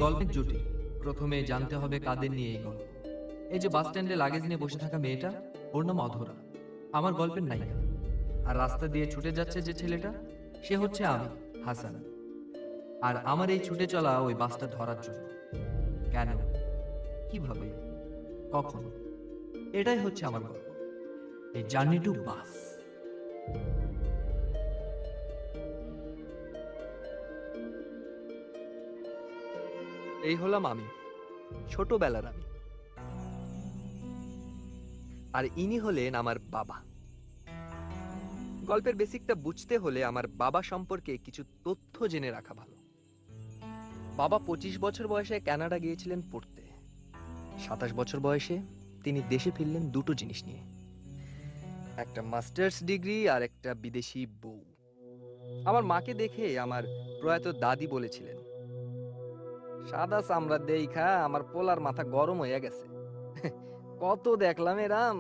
গল্পের জটিল। প্রথমে জানতে হবে কাদের নিয়ে এই গল্প। এই যে বাস স্ট্যান্ডে লাগেজ নিয়ে বসে থাকা মেয়েটা, ওর নাম অধরা, আমার গল্পের নায়িকা। আর রাস্তা দিয়ে ছুটে যাচ্ছে যে ছেলেটা, সে হচ্ছে আমি, হাসান। আর আমার এই ছুটে চলা ওই বাসটা ধরার জন্য। কেন, কিভাবে, কখন, এটাই হচ্ছে আমার গল্প, এই জার্নি টু বাস। এই হলাম আমি, ছোটবেলার আমি। আর ইনি হলেন আমার বাবা। গল্পের বেসিকটা বুঝতে হলে আমার বাবা সম্পর্কে কিছু তথ্য জেনে রাখা ভালো। বাবা 25 বছর বয়সে কানাডা গিয়েছিলেন পড়তে। 27 বছর বয়সে তিনি দেশে ফিরলেন দুটো জিনিস নিয়ে, একটা মাস্টার্স ডিগ্রি আর একটা বিদেশি বউ। আমার মাকে দেখে আমার প্রয়াত দাদি বলেছিলেন, সাদা চামড়া দেইখা আমার পোলার মাথা গরম হয়ে গেছে। কত দেখলাম এরাম,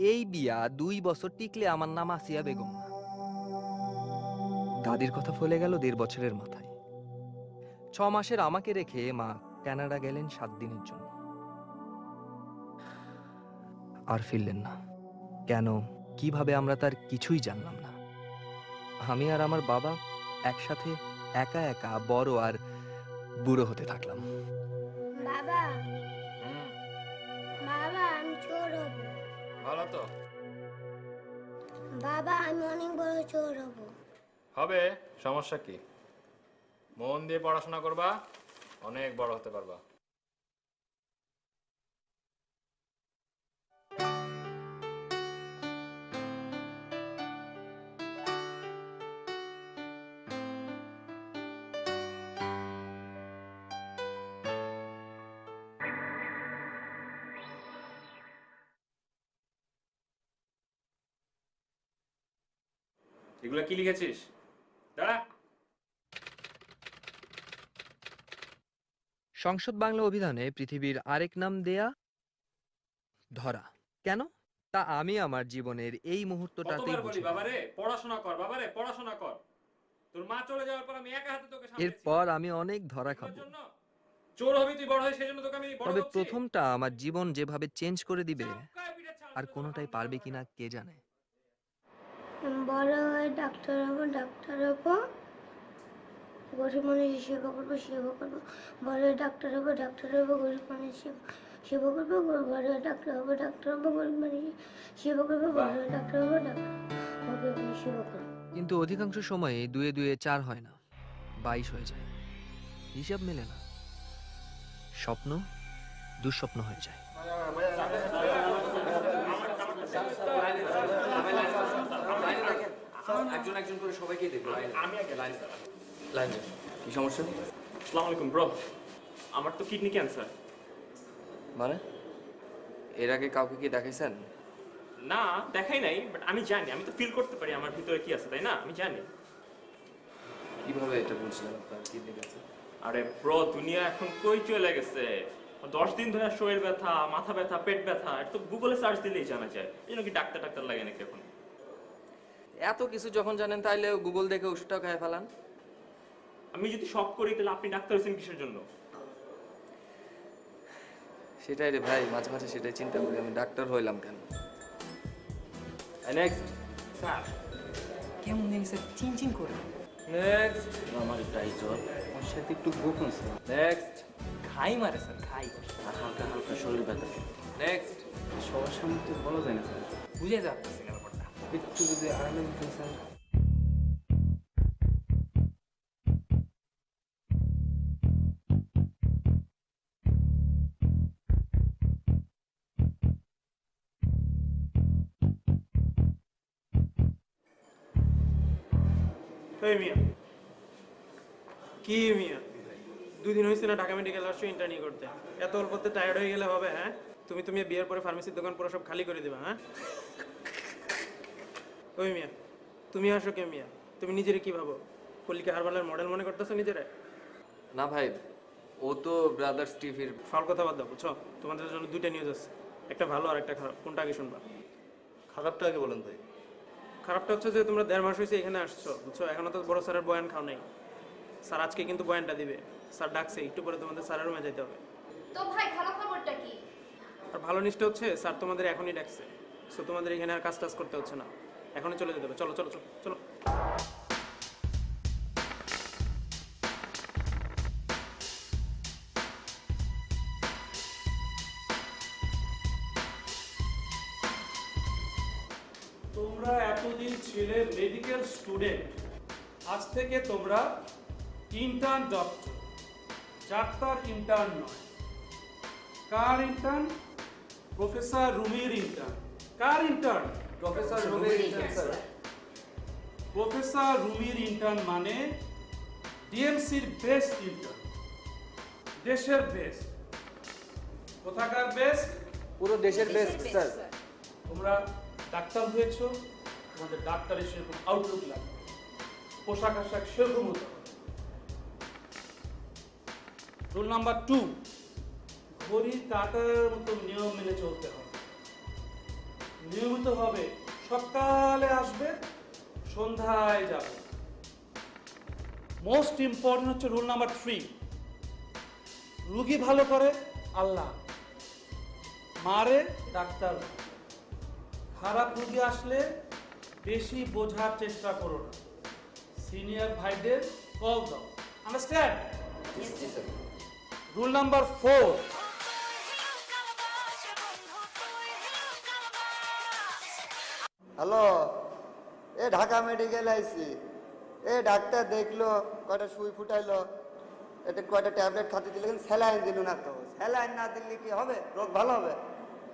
এই বিয়া 2 বছর টিকলে আমার নাম আসিয়া বেগম না। দাদির কথা ফলে গেল 1.5 বছরের মাথায়। 6 মাসের আমাকে রেখে মা কানাডা গেলেন 7 দিনের জন্য, আর ফিরলেন না। কেন, কিভাবে, আমরা তার কিছুই জানলাম না। আমি আর আমার বাবা একসাথে একা একা বড় আর বুড়ো হতে থাকলাম। বাবা, বাবা আমি চোর হব। ভালো তো বাবা আমি অনেক বড় চোর হব। হবে, সমস্যা কি? মন দিয়ে পড়াশোনা করবা, অনেক বড় হতে পারবা। এগুলা কি লিখেছিস? দাঁড়া। সংসদ বাংলা অভিধানে পৃথিবীর আরেক নাম দেয়া ধরা। কেন, তা আমি আমার জীবনের এই মুহূর্তটাতেই কতবার বলি বুঝে বাবারে পড়াশোনা কর, বাবারে পড়াশোনা কর। তোর মা চলে যাওয়ার পর আমি একা হাতে তোকে সামলেছি। এরপর আমি অনেক ধরা এগুলোর খাবো। জন্য চোর হবি তুই, বড় হয়ে সেজন্য তোকে আমি বড় তবে করছি। প্রথমটা আমার জীবন যেভাবে চেঞ্জ করে দিবে, চাপকায় পিঠে ছাল আর দিলে কোনোটাই তোর পারবে হারাম কিনা কে জানে। আমি বড় হয়ে ডাক্তার হব, ডাক্তার হব, গরিব মানুষের সেবা করবো, সেবা করবো। বড় হয়ে ডাক্তার হবো, ডাক্তার হবো, গরিব মানুষের সেবা করবো। বড় হয়ে ডাক্তার হবো, ডাক্তার হবো, গরিব মানুষের সেবা করবো। বড় হয়ে ডাক্তার হবো, ডাক্তার গরিব মানুষের সেবা করবো। কিন্তু অধিকাংশ সময়ে 2 2 4 হয় না, 22 হয়ে যায়। হিসাব মেলে না, স্বপ্ন দুঃস্বপ্ন হয়ে যায়। একজন একজন করে সবাইকে দেখবো। আমি আগে লাইন লাইন কি সমস্যা? আসসালামু আলাইকুম ব্রো, আমার তো কিডনি ক্যান্সার। মানে এর আগে কাউকে কি দেখাইছেন? না দেখাই নাই, বাট আমি জানি, আমি তো ফিল করতে পারি আমার ভিতরে কি আছে, তাই না? আমি জানি। কিভাবে এটা বুঝলেন আপনার কিডনি ক্যান্সার? আরে ব্রো, দুনিয়া এখন কই চলে গেছে। 10 দিন ধরে শরীর ব্যথা, মাথা ব্যথা, পেট ব্যথা, এটা তো গুগলে সার্চ দিলেই জানা যায়। এই জন্য কি ডাক্তার টাক্তার লাগে নাকি এখন? এত কিছু যখন জানেন তাইলে গুগল দেখে ওষুধটা খায় ফেলান। আমি যদি শক করি তাহলে আপনি ডাক্তার হয়েছেন কিসের জন্য? সেটাই রে ভাই, মাঝে মাঝে সেটাই চিন্তা করি আমি ডাক্তার হইলাম কেন। নেক্সট স্যার কেমন দেখছে চিনচিন করে নেক্সট আমার তাই জ্বর ওর সাথে একটু গোপন ছিল নেক্সট খাই মারে স্যার খাই আর হালকা হালকা শরীর ব্যথা। নেক্সট সবার সামনে তো বলা যায় না স্যার, বুঝে যাচ্ছে না ব্যাপারটা। একটু যদি আরামে দিতেন স্যার। এই মিয়া, কি মিয়া, 2 দিন হয়েছে না ঢাকা মেডিকেল আসছো ইন্টার্নি করতে? এত অল্পতে টায়ার্ড হয়ে গেলে হবে? হ্যাঁ, তুমি বিয়ের পরে ফার্মেসির দোকান পুরো সব খালি করে দিবা? হ্যাঁ ওই মিয়া, তুমি আসো কে মিয়া? তুমি নিজেরে কি ভাবো, কলিকা হারবালের মডেল মনে করতেছো নিজেরে? না ভাই, ও তো ব্রাদার্স টিভির। ফাল কথা বাদ দাও, বুঝছো? তোমাদের জন্য 2টা নিউজ আছে, একটা ভালো আর একটা খারাপ। কোনটা আগে শুনবা? খারাপটা আগে বলেন ভাই। খারাপটা হচ্ছে যে তোমরা 1.5 মাস হয়েছে এখানে আসছো, বুঝছো? এখনো তো বড় স্যারের বয়ান খাও নাই। স্যার আজকে কিন্তু বয়ানটা দিবে। স্যার ডাকছে, একটু পরে তোমাদের স্যারের রুমে যেতে হবে। তো ভাই খারাপ খবরটা কি? আর ভালো নিশ্চয় হচ্ছে স্যার তোমাদের এখনই ডাকছে, সো তোমাদের এখানে আর কাজ টাজ করতে হচ্ছে না, এখনই চলে যেতে হবে। চলো চলো চলো চলো। তোমরা এতদিন ছিলে মেডিকেল স্টুডেন্ট, আজ থেকে তোমরা ইন্টার্ন ডক্টর। ডাক্তার ইন্টার্ন নয়। কার ইন্টার্ন? প্রফেসর রুমির ইন্টার্ন। কার ইন্টার্ন? প্রফেসর রুমির ইন্টার্ন স্যার। প্রফেসর রুমির ইন্টার্ন মানে ডিএমসির বেস্ট ইন্টার্ন, দেশের বেস্ট। কোথাকার বেস্ট? পুরো দেশের বেস্ট স্যার। তোমরা ডাক্তার হয়েছো, তোমাদের ডাক্তারের সেরকম আউটলুক লাগবে, পোশাক আশাক সেরকম হতে হবে। রুল নাম্বার 2, ঘড়ির কাঁটার মতো নিয়ম মেনে চলতে হবে। নিয়মিত হবে, সকালে আসবে, সন্ধ্যায় যাবে। মোস্ট ইম্পর্টেন্ট হচ্ছে রুল নাম্বার 3, রুগী ভালো করে আল্লাহ, মারে ডাক্তার। খারাপ রুগী আসলে বেশি বোঝার চেষ্টা করো না, সিনিয়র ভাইদের কল দাও। আন্ডারস্ট্যান্ড? রুল নাম্বার 4, হ্যালো, এ ঢাকা মেডিকেল আইছি। এ ডাক্তার দেখলো, কয়টা সুই ফুটাইলো, এটা কয়টা ট্যাবলেট খাতে দিলে, কিন্তু স্যালাইন দিল না। তো স্যালাইন না দিলে কি হবে? রোগ ভালো হবে?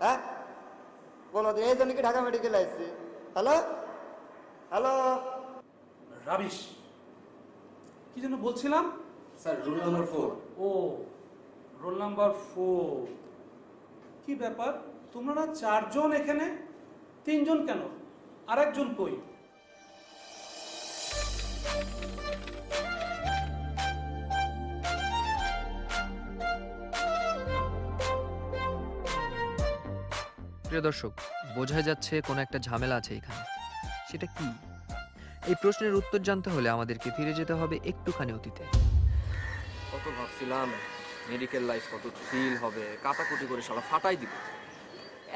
হ্যাঁ, বলো এই জন্য কি ঢাকা মেডিকেল আইছি। Hello hello, rubbish. কি যেন বলছিলাম? Sir rule number 4। ও, রোল নাম্বার 4। কি ব্যাপার, তোমরা 4 জন এখানে, 3 জন কেন? আরেকজন কই? প্রিয় দর্শক, বোঝা যাচ্ছে কোনো একটা ঝামেলা আছে এখানে। সেটা কি? এই প্রশ্নের উত্তর জানতে হলে আমাদেরকে ফিরে যেতে হবে একটুখানি অতীতে। কত ভাবছিলাম মেডিকেল লাইফ কত থ্রিল হবে, কাটাকুটি করে শালা ফাটাই দিব।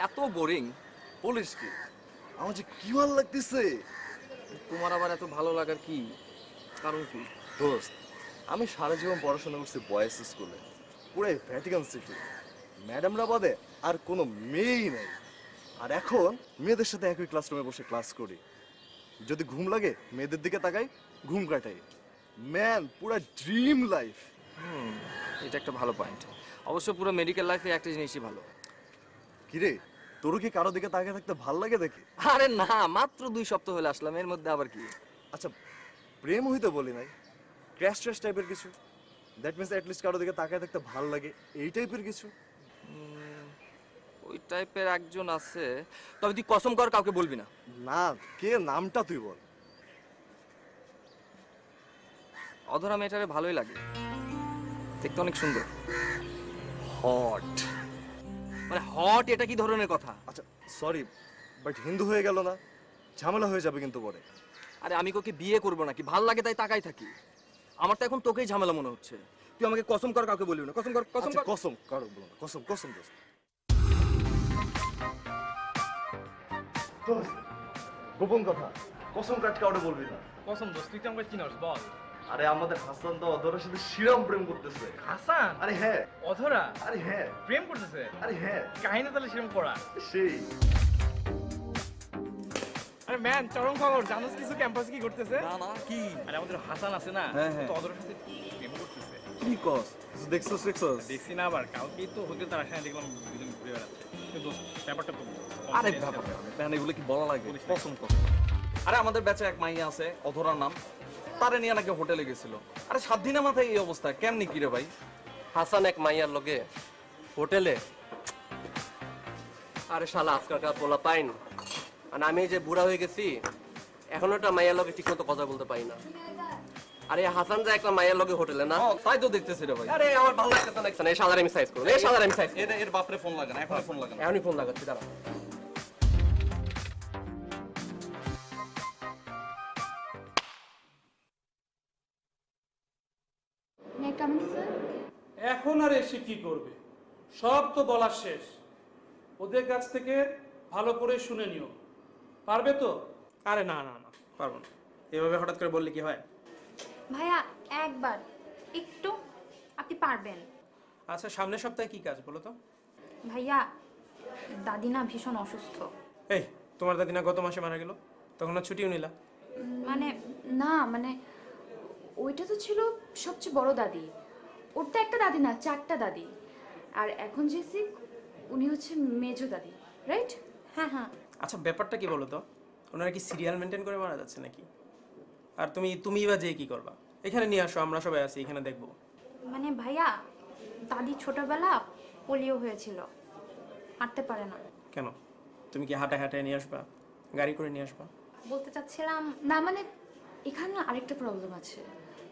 এত বোরিং। বলিস কি? আমার যে কি ভালো লাগতেছে। তোমার আবার এত ভালো লাগার কি কারণ? কি দোস্ত, আমি সারা জীবন পড়াশোনা করছি বয়েজ স্কুলে, পুরাই ভ্যাটিকান সিটি। ম্যাডামরা বাদে আর কোনো মেয়েই নেই। আর এখন মেয়েদের সাথে একই ক্লাসরুমে বসে ক্লাস করি। যদি ঘুম লাগে মেয়েদের দিকে তাকাই, ঘুম কাটাই। ম্যান, পুরা ড্রিম লাইফ। এটা একটা ভালো পয়েন্ট। অবশ্য পুরো মেডিকেল লাইফে একটা জিনিসই ভালো। কিরে, তোরও কি কারো দিকে তাকিয়ে থাকতে ভাল লাগে দেখি? আরে না, মাত্র 2 সপ্তাহ হলে আসলাম, এর মধ্যে আবার কি? আচ্ছা, প্রেম হইতে বলি নাই, ক্র্যাশ ট্র্যাশ টাইপের কিছু। দ্যাট মিনস অ্যাট লিস্ট কারো দিকে তাকিয়ে থাকতে ভাল লাগে, এই টাইপের কিছু। ওই টাইপের একজন আছে, তবে তুই কসম কর কাউকে বলবি না। না, কে? নামটা তুই বল। অধরা মেয়েটারে ভালোই লাগে, দেখতে অনেক সুন্দর। হট। মানে হট এটা কি ধরনের কথা? আচ্ছা সরি, বাট হিন্দু হয়ে গেল না, ঝামেলা হয়ে যাবে কিন্তু পরে। আরে আমি ওকে বিয়ে করবো নাকি, ভাল লাগে তাই তাকাই থাকি। আমার তো এখন তোকেই ঝামেলা মনে হচ্ছে। তুই আমাকে কসম কর কাউকে বলবি না। কসম কর, কসম আচ্ছা, কর। কসম কারো বলো না, কসম কসম দোস্ত। গোপন কথা, কসম কাট কাউকে বলবি না। কসম দোস্ত, তুই আমাকে চিনস বল। আরে আমাদের হাসান তো অধরার সাথে শিরাম প্রেম করতেছে। হাসান? আরে হ্যাঁ। অধরা? আরে হ্যাঁ। প্রেম করতেছে? আরে হ্যাঁ। কাহিনী তাহলে সেরকম করা। সেই। আরে ম্যান, চরম খবর। জানোস কিছু ক্যাম্পাসে কি করতেছে? না না, কি? আরে আমাদের হাসান আছে না, হ্যাঁ, হ্যাঁ। তো অধরার সাথে প্রেম করতেছে। কি কস? দেখছস দেখছস? দেখছি না, আবার কালকেই তো হোটেল তার আসায় দেখলাম দুজন ঘুরে বেড়াচ্ছে। কিন্তু দোস্ত, ব্যাপারটা তো আরে বাবা, প্যান এগুলো কি বলা লাগে? কসম কর। আরে আমাদের ব্যাচে এক মাইয়া আছে, অধরার নাম। তারে নিয়ে নাকি হোটেলে গেছিল। আরে 7 দিনের মাথায় এই অবস্থা, কেমনি কি রে ভাই? হাসান এক মাইয়ার লগে হোটেলে? আরে শালা আজকালকার পোলা পাইন। আর আমি যে বুড়া হয়ে গেছি, এখনো একটা মাইয়ার লগে ঠিক মতো কথা বলতে পারি না। আরে হাসান যা একটা মাইয়ার লগে হোটেলে না? তাই তো দেখতেছি রে ভাই। আরে আমার ভালো লাগতেছে না, এই শালার আমি সাইজ করব। এই শালার আমি সাইজ এর বাপরে ফোন লাগান, এখনই ফোন লাগান। এখনই ফোন লাগাচ্ছি, দাঁড়া। May I come in, sir? আর এসে কি করবে, সব তো বলা শেষ। ওদের কাছ থেকে ভালো করে শুনে নিও, পারবে তো? আরে না না না, পারবো না। এভাবে হঠাৎ করে বললে কি হয়? ভাইয়া একবার একটু, আপনি পারবেন। আচ্ছা, সামনের সপ্তাহে কি কাজ বলো তো? ভাইয়া দাদি না ভীষণ অসুস্থ। এই, তোমার দাদি না গত মাসে মারা গেল, তখন আর ছুটিও নিলা? মানে না, মানে ওইটা তো ছিল সবচেয়ে বড় দাদি, ওর তো একটা দাদি না, 4টা দাদি। আর এখন যে সিক, উনি হচ্ছে মেজো দাদি, রাইট? হ্যাঁ হ্যাঁ। আচ্ছা, ব্যাপারটা কি বলো তো? ওনারা কি সিরিয়াল মেনটেন করে মারা যাচ্ছে নাকি? আর তুমি বা যে কি করবা? এখানে নিয়ে আসো, আমরা সবাই আছি, এখানে দেখবো। মানে ভাইয়া দাদি ছোটবেলা পোলিও হয়েছিল, হাঁটতে পারে না। কেন, তুমি কি হাঁটায় হাঁটায় নিয়ে আসবা, গাড়ি করে নিয়ে আসবা? বলতে চাচ্ছিলাম না, মানে এখানে না আরেকটা প্রবলেম আছে।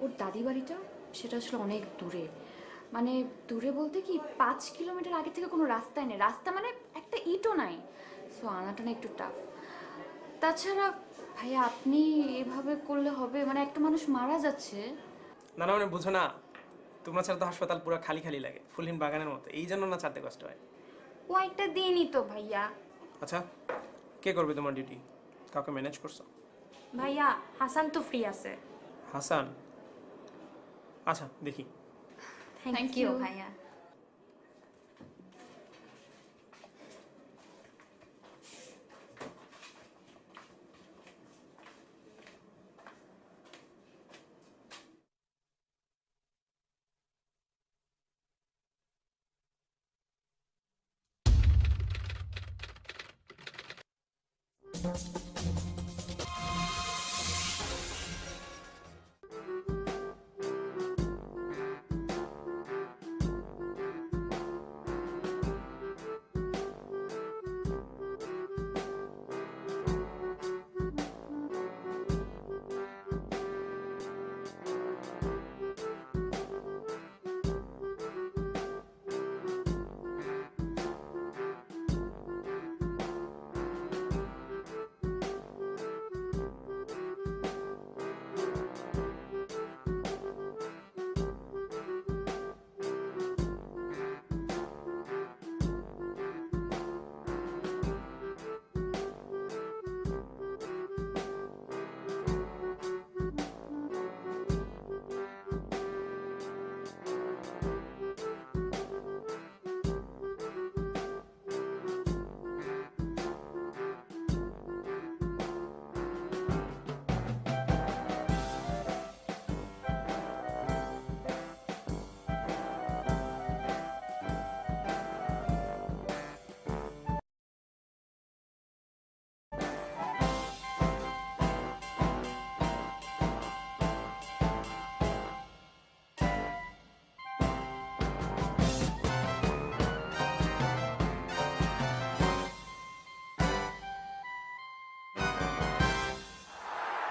ওর দাদি বাড়িটা সেটা আসলে অনেক দূরে, মানে দূরে বলতে কি 5 কিলোমিটার আগে থেকে কোনো রাস্তাই নেই, রাস্তা মানে একটা ইটও নাই। সো আনাটা না একটু টাফ। তাছাড়া ভাইয়া আপনি এভাবে করলে হবে? মানে একটা মানুষ মারা যাচ্ছে। না না, মানে বুঝো না, তোমরা ছাড়া তো হাসপাতাল পুরো খালি খালি লাগে, ফুলহীন বাগানের মতো, এই জন্য না ছাড়তে কষ্ট হয়। ও একটা দিনই তো ভাইয়া। আচ্ছা, কে করবে তোমার ডিউটি? কাউকে ম্যানেজ করছো? ভাইয়া হাসান তো ফ্রি আছে। হাসান? আচ্ছা, দেখি। থ্যাংক ইউ ভাইয়া।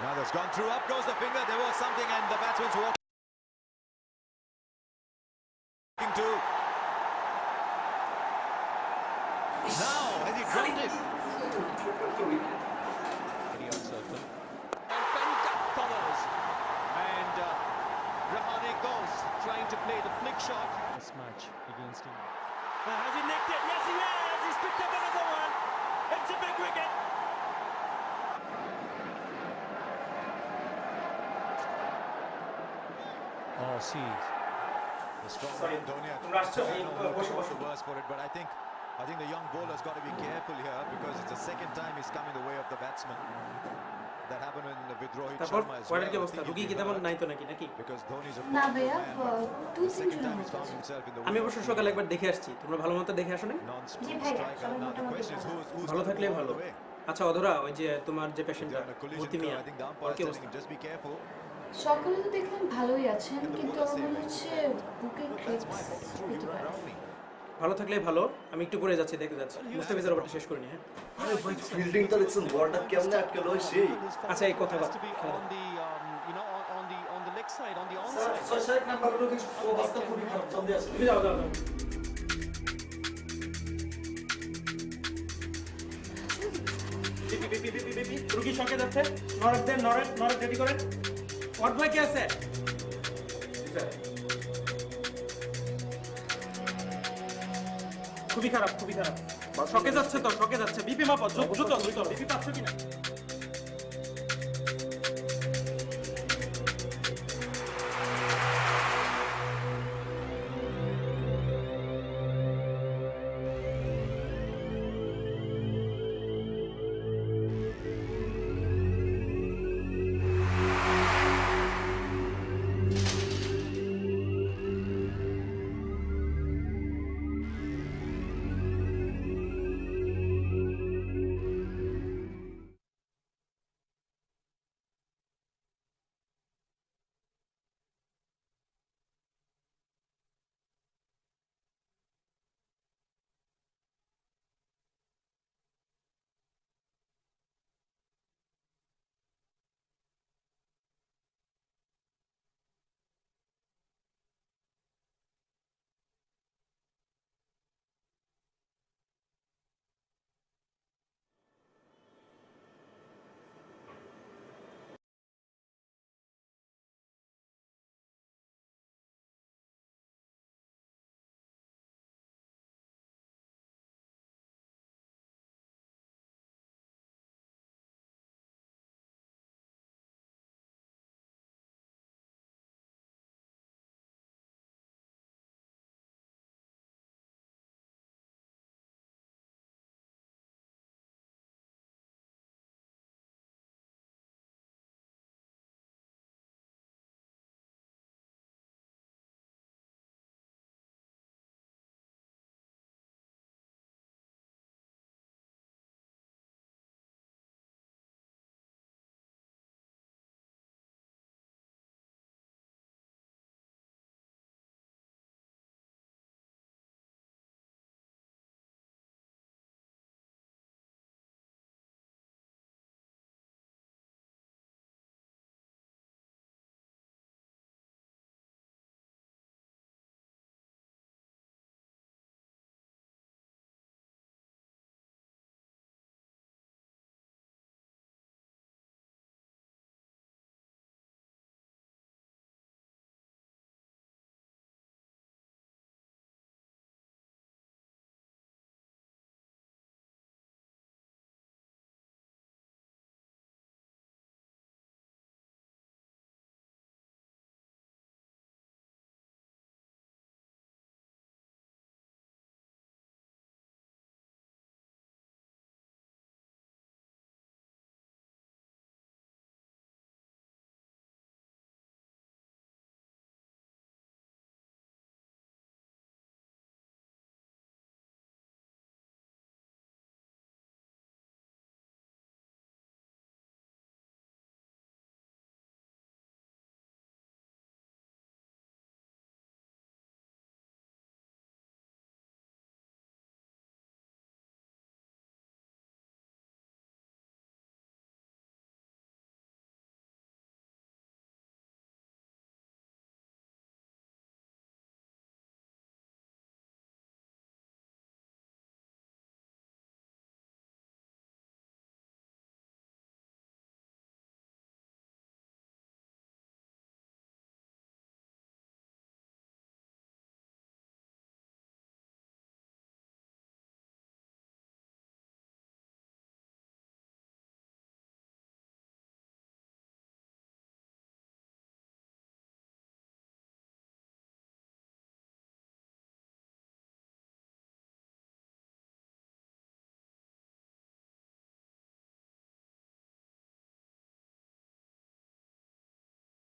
Now that's gone through, up goes the finger, there was something and the batsman's walking to. Now, has he dropped it? Pretty uncertain. And Fenta follows. And Rahane goes, trying to play the flick shot. This match against him. Has he nicked it? Yes, he has! He's picked up another one! It's a big wicket! Oh, see. The strong man, Dhoni. I don't know what's the worst for it, but I think the young bowler's got to be careful here because it's the second time he's come in the way of the batsman. That happened with Rohit তারপর Sharma as পরের well. কি অবস্থা? রুগী কি তেমন নাই তো নাকি? Because Dhoni's a না ভাইয়া, the second time he's found himself in the আমি অবশ্য সকালে একবার দেখে আসছি, তোমরা ভালো মতো দেখে আসো না? non-stop striker. Now the question is who's ভালো got the থাকলে ball ভালো। all the way. আচ্ছা অধরা, ওই যে তোমার যে পেশেন্টটা On a collision ভর্তি curve, Mia, I think the or umpire কি is telling অবস্থা? him just be careful. সকালে তো দেখলাম ভালোই আছেন, কিন্তু আমার মনে হচ্ছে বুকে ক্রিপস হতে পারে। ভালো থাকলে ভালো, আমি একটু পরে যাচ্ছি, দেখতে যাচ্ছি। মুস্তাফিজের ওভারটা শেষ করে নি। হ্যাঁ, আরে ভাই ফিল্ডিংটা দেখছেন, বলটা কেমনে আটকে লয় সেই। আচ্ছা, এই কথা বল। On the on the leg side, on the onside. Sir এক নাম্বার হলো কি অবস্থা খুবই খারাপ চলতে আছে। তুমি যাও যাও। রুগী সঙ্গে যাচ্ছে, নরেট দেন, নরেট রেডি করেন। ওয়ার্ড বয় কে আছে? খুবই খারাপ, খুবই খারাপ। শকে যাচ্ছে তো, শকে যাচ্ছে। বিপি মাপো, দ্রুত বিপি পাচ্ছ কিনা?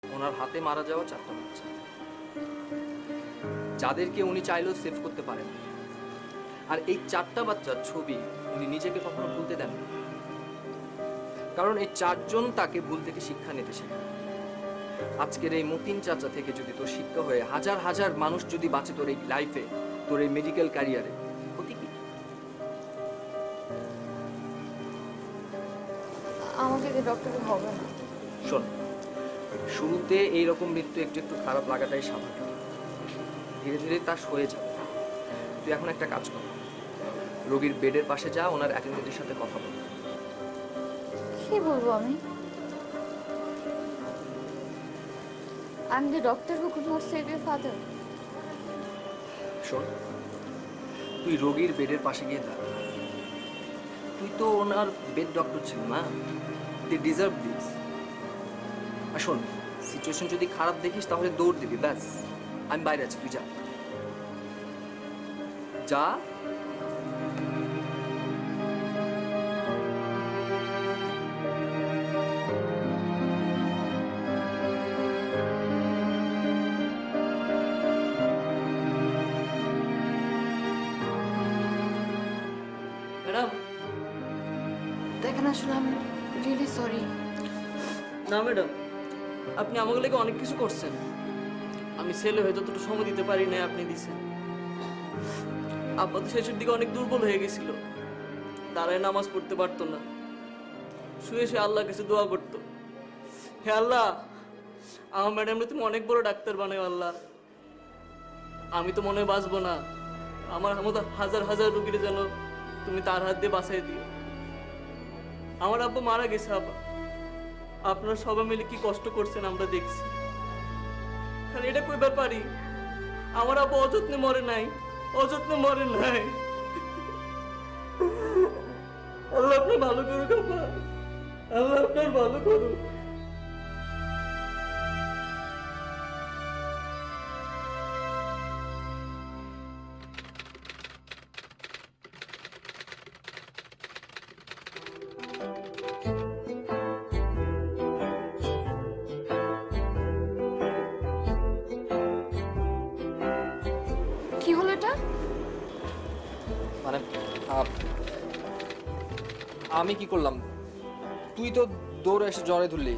ওনার হাতে মারা যাওয়া 4টা বাচ্চা, যাদেরকে উনি চাইলেও সেভ করতে পারেন। আর এই 4টা বাচ্চার ছবি উনি নিজেকে কখনো ভুলতে দেন না, কারণ এই 4জন তাকে ভুল থেকে শিক্ষা নিতে শেখায়। আজকের এই মতিন চাচা থেকে যদি তোর শিক্ষা হয়ে হাজার হাজার মানুষ যদি বাঁচে তোর এই লাইফে, তোর এই মেডিকেল ক্যারিয়ারে, ক্ষতি কি? আমাকে ডক্টর হবে না। শোন, শুরুতে এইরকম মৃত্যু একটু একটু খারাপ লাগাটাই স্বাভাবিক, ধীরে ধীরে তা সয়ে যাবে। তুই এখন একটা কাজ কর, রোগীর বেডের পাশে যা, ওনার অ্যাটেন্ডেন্টের সাথে কথা বল। কি বলবো আমি? I'm the doctor who could not save your father. শোন, তুই রোগীর বেডের পাশে গিয়ে দাঁড়া। তুই তো ওনার বেড ডক্টর ছিল না? They deserve this. আর শোন, সিচুয়েশন যদি খারাপ দেখিস তাহলে দৌড় দিবি, ব্যাস। আমি বাইরে আছি, তুই যা যা। ম্যাডাম, দেখেন আসলে আমি রিয়েলি সরি। না ম্যাডাম, আপনি আমাকে লেগে অনেক কিছু করছেন। আমি ছেলে হয়ে যতটুকু সময় দিতে পারি না আপনি দিছেন। আব্বা তো শেষের দিকে অনেক দুর্বল হয়ে গেছিল, দাঁড়ায় নামাজ পড়তে পারতো না, শুয়ে শুয়ে আল্লাহর কাছে দোয়া করতো, হে আল্লাহ আমার ম্যাডামরা তুমি অনেক বড় ডাক্তার বানাও আল্লাহ। আমি তো মনে হয় বাঁচবো না, আমার মতো হাজার হাজার রুগীর যেন তুমি তার হাত দিয়ে বাঁচাই দিও। আমার আব্বা মারা গেছে আব্বা, আপনারা সবাই মিলে কি কষ্ট করছেন আমরা দেখছি। খালি এটা কইবার পারি, আমার আব্বা অযত্নে মরে নাই, অযত্নে মরে নাই। আল্লাহ আপনার ভালো করুক আব্বা, আল্লাহ আপনার ভালো করুক। কি হলো এটা? মানে আমি কি করলাম? তুই তো দৌড়ে এসে জ্বরে ধরলি।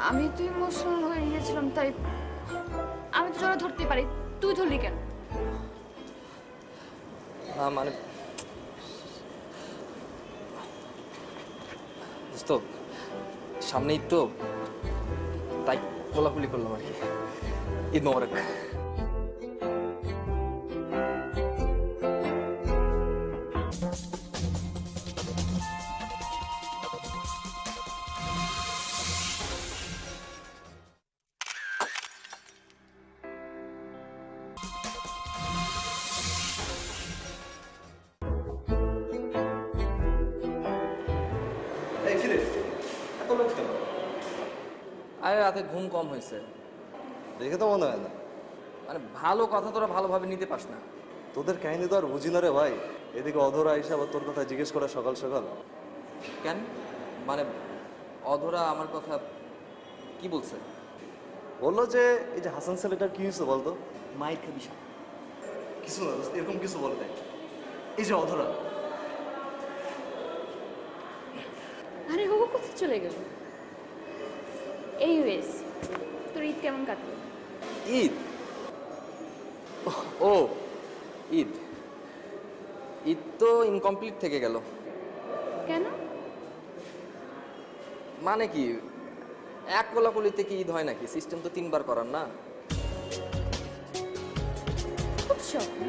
আমি তো ইমোশনাল হয়ে গিয়েছিলাম, তাই আমি তো জ্বরে ধরতে পারি, তুই ধরলি কেন? না মানে তো সামনেই তো, তাই কোলাকুলি করলাম আর কি। ঈদ মোবারক। আরে রাতে ঘুম কম হয়েছে দেখে তো মনে হয় না। মানে ভালো কথা তোরা ভালোভাবে নিতে পাস না। তোদের কাহিনী তো আর বুঝি না রে ভাই। এদিকে অধরা আইসা আবার তোর কথা জিজ্ঞেস করা সকাল সকাল। কেন? মানে অধরা আমার কথা কি বলছে? বললো যে এই যে হাসান ছেলেটার কি হয়েছে বলতো? মায়ের খাবি সব কিছু না, এরকম কিছু বলে নাই। এই যে অধরা, আরে ও কোথায় চলে গেল? এই ওয়েস, তোর ঈদ কেমন কাটলো? ঈদ? ও ঈদ, ঈদ তো ইনকমপ্লিট থেকে গেল। কেন? মানে কি, এক কোলাকুলিতে কি ঈদ হয় নাকি? সিস্টেম তো 3 বার করার না। খুব শখ না?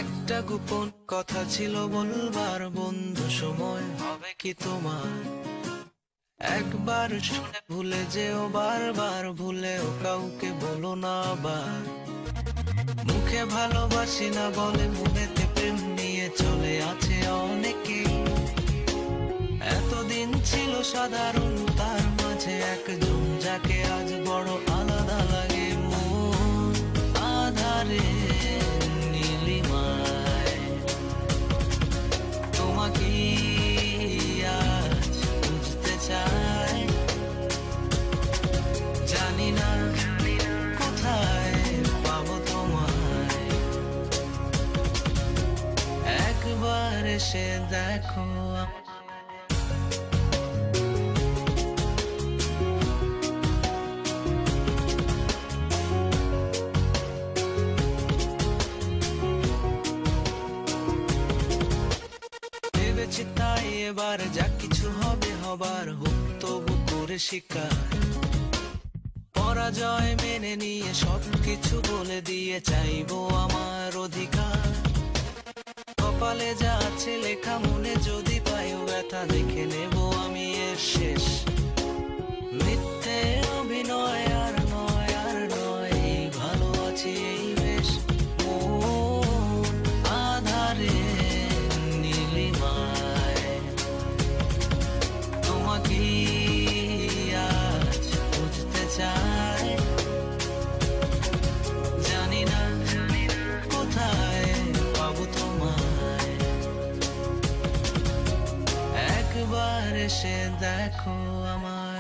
একটা গোপন কথা ছিল বলবার বন্ধু, সময় হবে কি তোমার? একবার শুনে ভুলে যেও, বারবার ভুলেও কাউকে বলো না আবার। মুখে ভালোবাসি না বলে মনেতে প্রেম নিয়ে চলে আছে অনেকেই। এতদিন ছিল সাধারণ, তার মাঝে একজন যাকে আজ বড় আলাদা লাগে। মন আধারে নীলিমায় তোমাকে আজ বুঝতে চাই। জানি না কোথায় পাবো তোমায়, একবার এসে দেখো। ভেবেছি তাই এবার যা কিছু হবে হবার, হোক তবু করে শিকার। পরাজয় মেনে নিয়ে সবকিছু বলে দিয়ে চাইবো আমার অধিকার। কপালে যা আছে লেখা, মনে যদি কথা দেখে নেব আমি এর শেষ। মিথ্যে অভিনয় আর নয় আর নয়, এই ভালো আছি এই বেশ। মন আধারে নীলিমায় তোমাকে আজ বুঝতে চাই। জানি না কোথায় পাবো তোমায়, একবার এসে দেখো আমায়।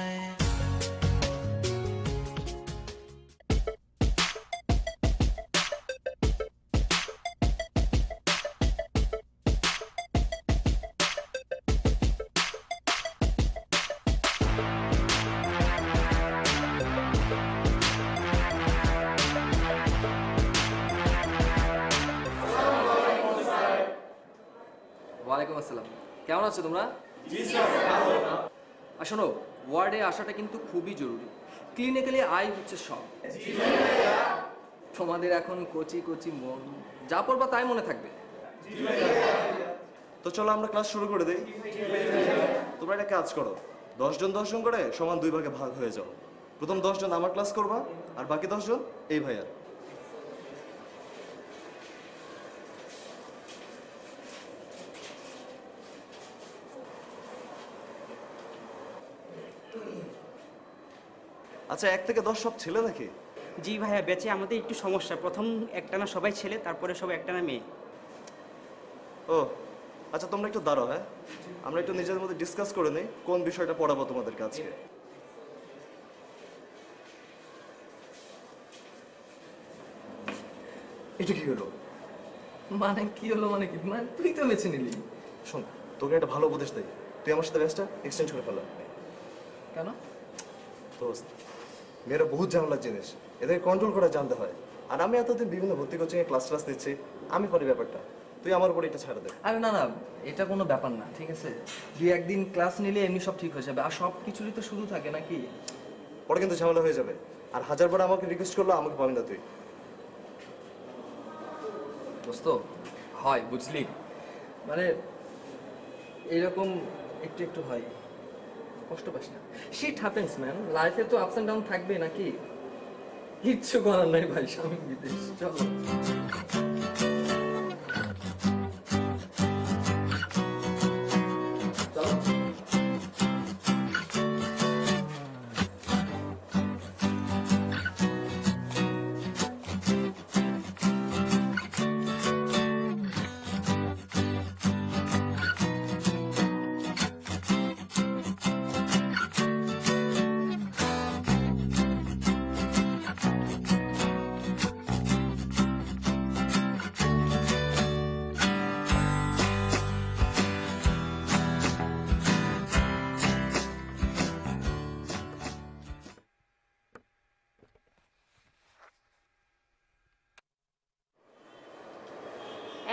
ওয়ালাইকুম আসসালাম। কেমন আছো তোমরা? আর শোনো, ওয়ার্ডে আসাটা কিন্তু খুবই জরুরি। ক্লিনিক্যালি আই হচ্ছে সব। তোমাদের এখন কচি কচি মন, যা পড়বা তাই মনে থাকবে। তো চলো আমরা ক্লাস শুরু করে দেই। তোমরা একটা কাজ করো, 10 জন 10 জন করে সমান 2 ভাগে ভাগ হয়ে যাও। প্রথম 10 জন আমার ক্লাস করবা, আর বাকি 10 জন এই ভাইয়ার। আচ্ছা, 1 থেকে 10 সব ছেলে নাকি? জি ভাইয়া, বেঁচে আমাদের একটু সমস্যা। প্রথম একটানা সবাই ছেলে, তারপরে সব একটানা মেয়ে। ও আচ্ছা, তোমরা একটু দাঁড়াও। হ্যাঁ, আমরা একটু নিজেদের মধ্যে ডিসকাস করে নেই কোন বিষয়টা পড়াবো তোমাদের কাছে। এটা কি হলো? মানে কি হলো মানে কি? মানে তুই তো বেছে নিলি। শোন, তোকে একটা ভালো উপদেশ দেই, তুই আমার সাথে ব্যাচটা এক্সচেঞ্জ করে ফেলো। কেন? দোস্ত, মেয়েরা বহুত ঝামেলার জিনিস, এদের কন্ট্রোল করা জানতে হয়। আর আমি এতদিন বিভিন্ন ভর্তি কোচিংয়ে ক্লাস দিচ্ছি, আমি পারি ব্যাপারটা। তুই আমার উপরে এটা ছাড়া দে। আরে না না, এটা কোনো ব্যাপার না, ঠিক আছে? 2-1 দিন ক্লাস নিলে এমনি সব ঠিক হয়ে যাবে। আর সব কিছুরই তো শুরু থাকে নাকি? পরে কিন্তু ঝামেলা হয়ে যাবে। আর 1000 বার আমাকে রিকোয়েস্ট করলো, আমাকে পাবি না তুই। দোস্ত, হয় বুঝলি, মানে এরকম একটু একটু হয়, কষ্ট পাস না। শিট হ্যাপেন্স ম্যান, লাইফে তো আপস এন্ড ডাউন থাকবে নাকি? কিচ্ছু করার নাই ভাই, স্বামী বিদেশ। চলো।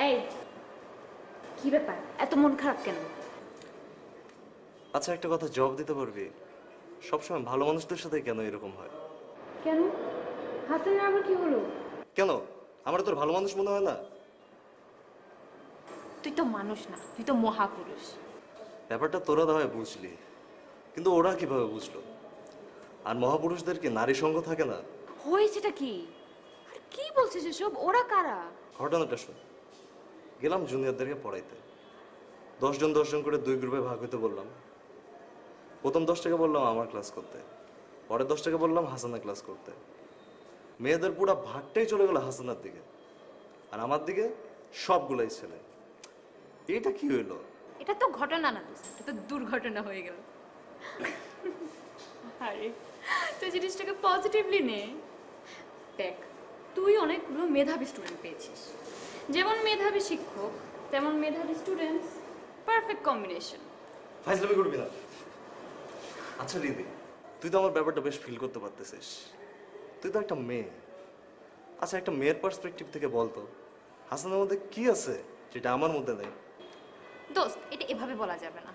এই কি ব্যাপার, এত মন খারাপ কেন? আচ্ছা, একটা কথা জবাব দিতে পারবি? সবসময় ভালো মানুষদের সাথে কেন এরকম হয়? কেন? হাসানের আবার কি হলো? কেন আমার তোর ভালো মানুষ মনে হয় না? তুই তো মানুষ না, তুই তো মহাপুরুষ। ব্যাপারটা তোরা তো হয় বুঝলি, কিন্তু ওরা কিভাবে বুঝলো? আর মহাপুরুষদের কি নারী সঙ্গ থাকে না? হয়েছেটা কি? আর কি বলছিস এসব? ওরা কারা? ঘটনাটা শোন। গেলাম জুনিয়রদেরকে পড়াইতে, 10 জন 10 জন করে 2 গ্রুপে ভাগ হইতে বললাম। প্রথম 10 টাকা বললাম আমার ক্লাস করতে, পরে 10 টাকা বললাম হাসানের ক্লাস করতে। মেয়েদের পুরো ভাগটাই চলে গেল হাসানের দিকে, আর আমার দিকে সবগুলাই ছেলে। এটা কি হইলো? এটা তো ঘটনা না দোস্ত, এটা তো দুর্ঘটনা হয়ে গেল। আরে তুই জিনিসটাকে পজিটিভলি নে। দেখ, তুই অনেকগুলো মেধাবী স্টুডেন্ট পেয়েছিস। যেমন মেধাবী শিক্ষক, তেমন মেধাবী স্টুডেন্টস, পারফেক্ট কম্বিনেশন। ফাইজলামি করবি না। আচ্ছা রিদি, তুই তো আমার ব্যাপারটা বেশ ফিল করতে পারতেছিস। তুই তো একটা মেয়ে। আচ্ছা, একটা মেয়ের পার্সপেক্টিভ থেকে বলতো হাসানের মধ্যে কি আছে যেটা আমার মধ্যে নেই? দোস্ত, এটা এভাবে বলা যাবে না।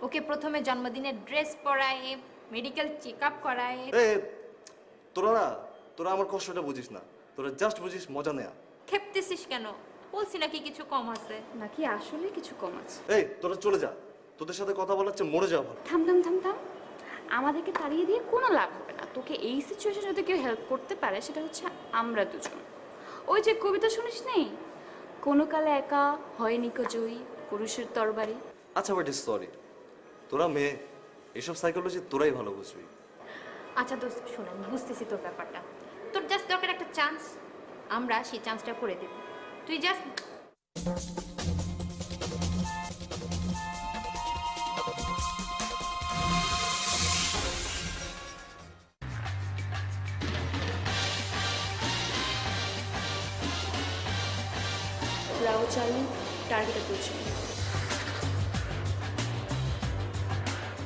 ওকে প্রথমে জন্মদিনের ড্রেস পরায়, মেডিকেল চেকআপ করায়। তোরা আমার কষ্টটা বুঝিস না, তোরা জাস্ট বুঝিস মজা নেয়া। খেপতেছিস কেন? বলছি নাকি কিছু কম আছে। নাকি আসলে কিছু কম আছে? তোরা চলে যা, তোদের সাথে কথা বলার চেয়ে মরে যাওয়া ভালো। থাম থাম থাম থাম, আমাদেরকে তাড়িয়ে দিয়ে কোনো লাভ হবে না। তোকে এই সিচুয়েশনে যদি কেউ হেল্প করতে পারে সেটা হচ্ছে আমরা দুজন। ওই যে কবিতা শুনিস নেই, কোনো কালে একা হয়নি কো জয়ী পুরুষের তরবারি। আচ্ছা বাট সরি, তোরা মেয়ে, এসব সাইকোলজি তোরাই ভালো বুঝবি। আচ্ছা দোস্ত শোন, আমি বুঝতেছি তোর ব্যাপারটা। তোর জাস্ট দরকার একটা চান্স, আমরা সেই চান্সটা করে দেব। তুই just Bravo Charlie, target approaching.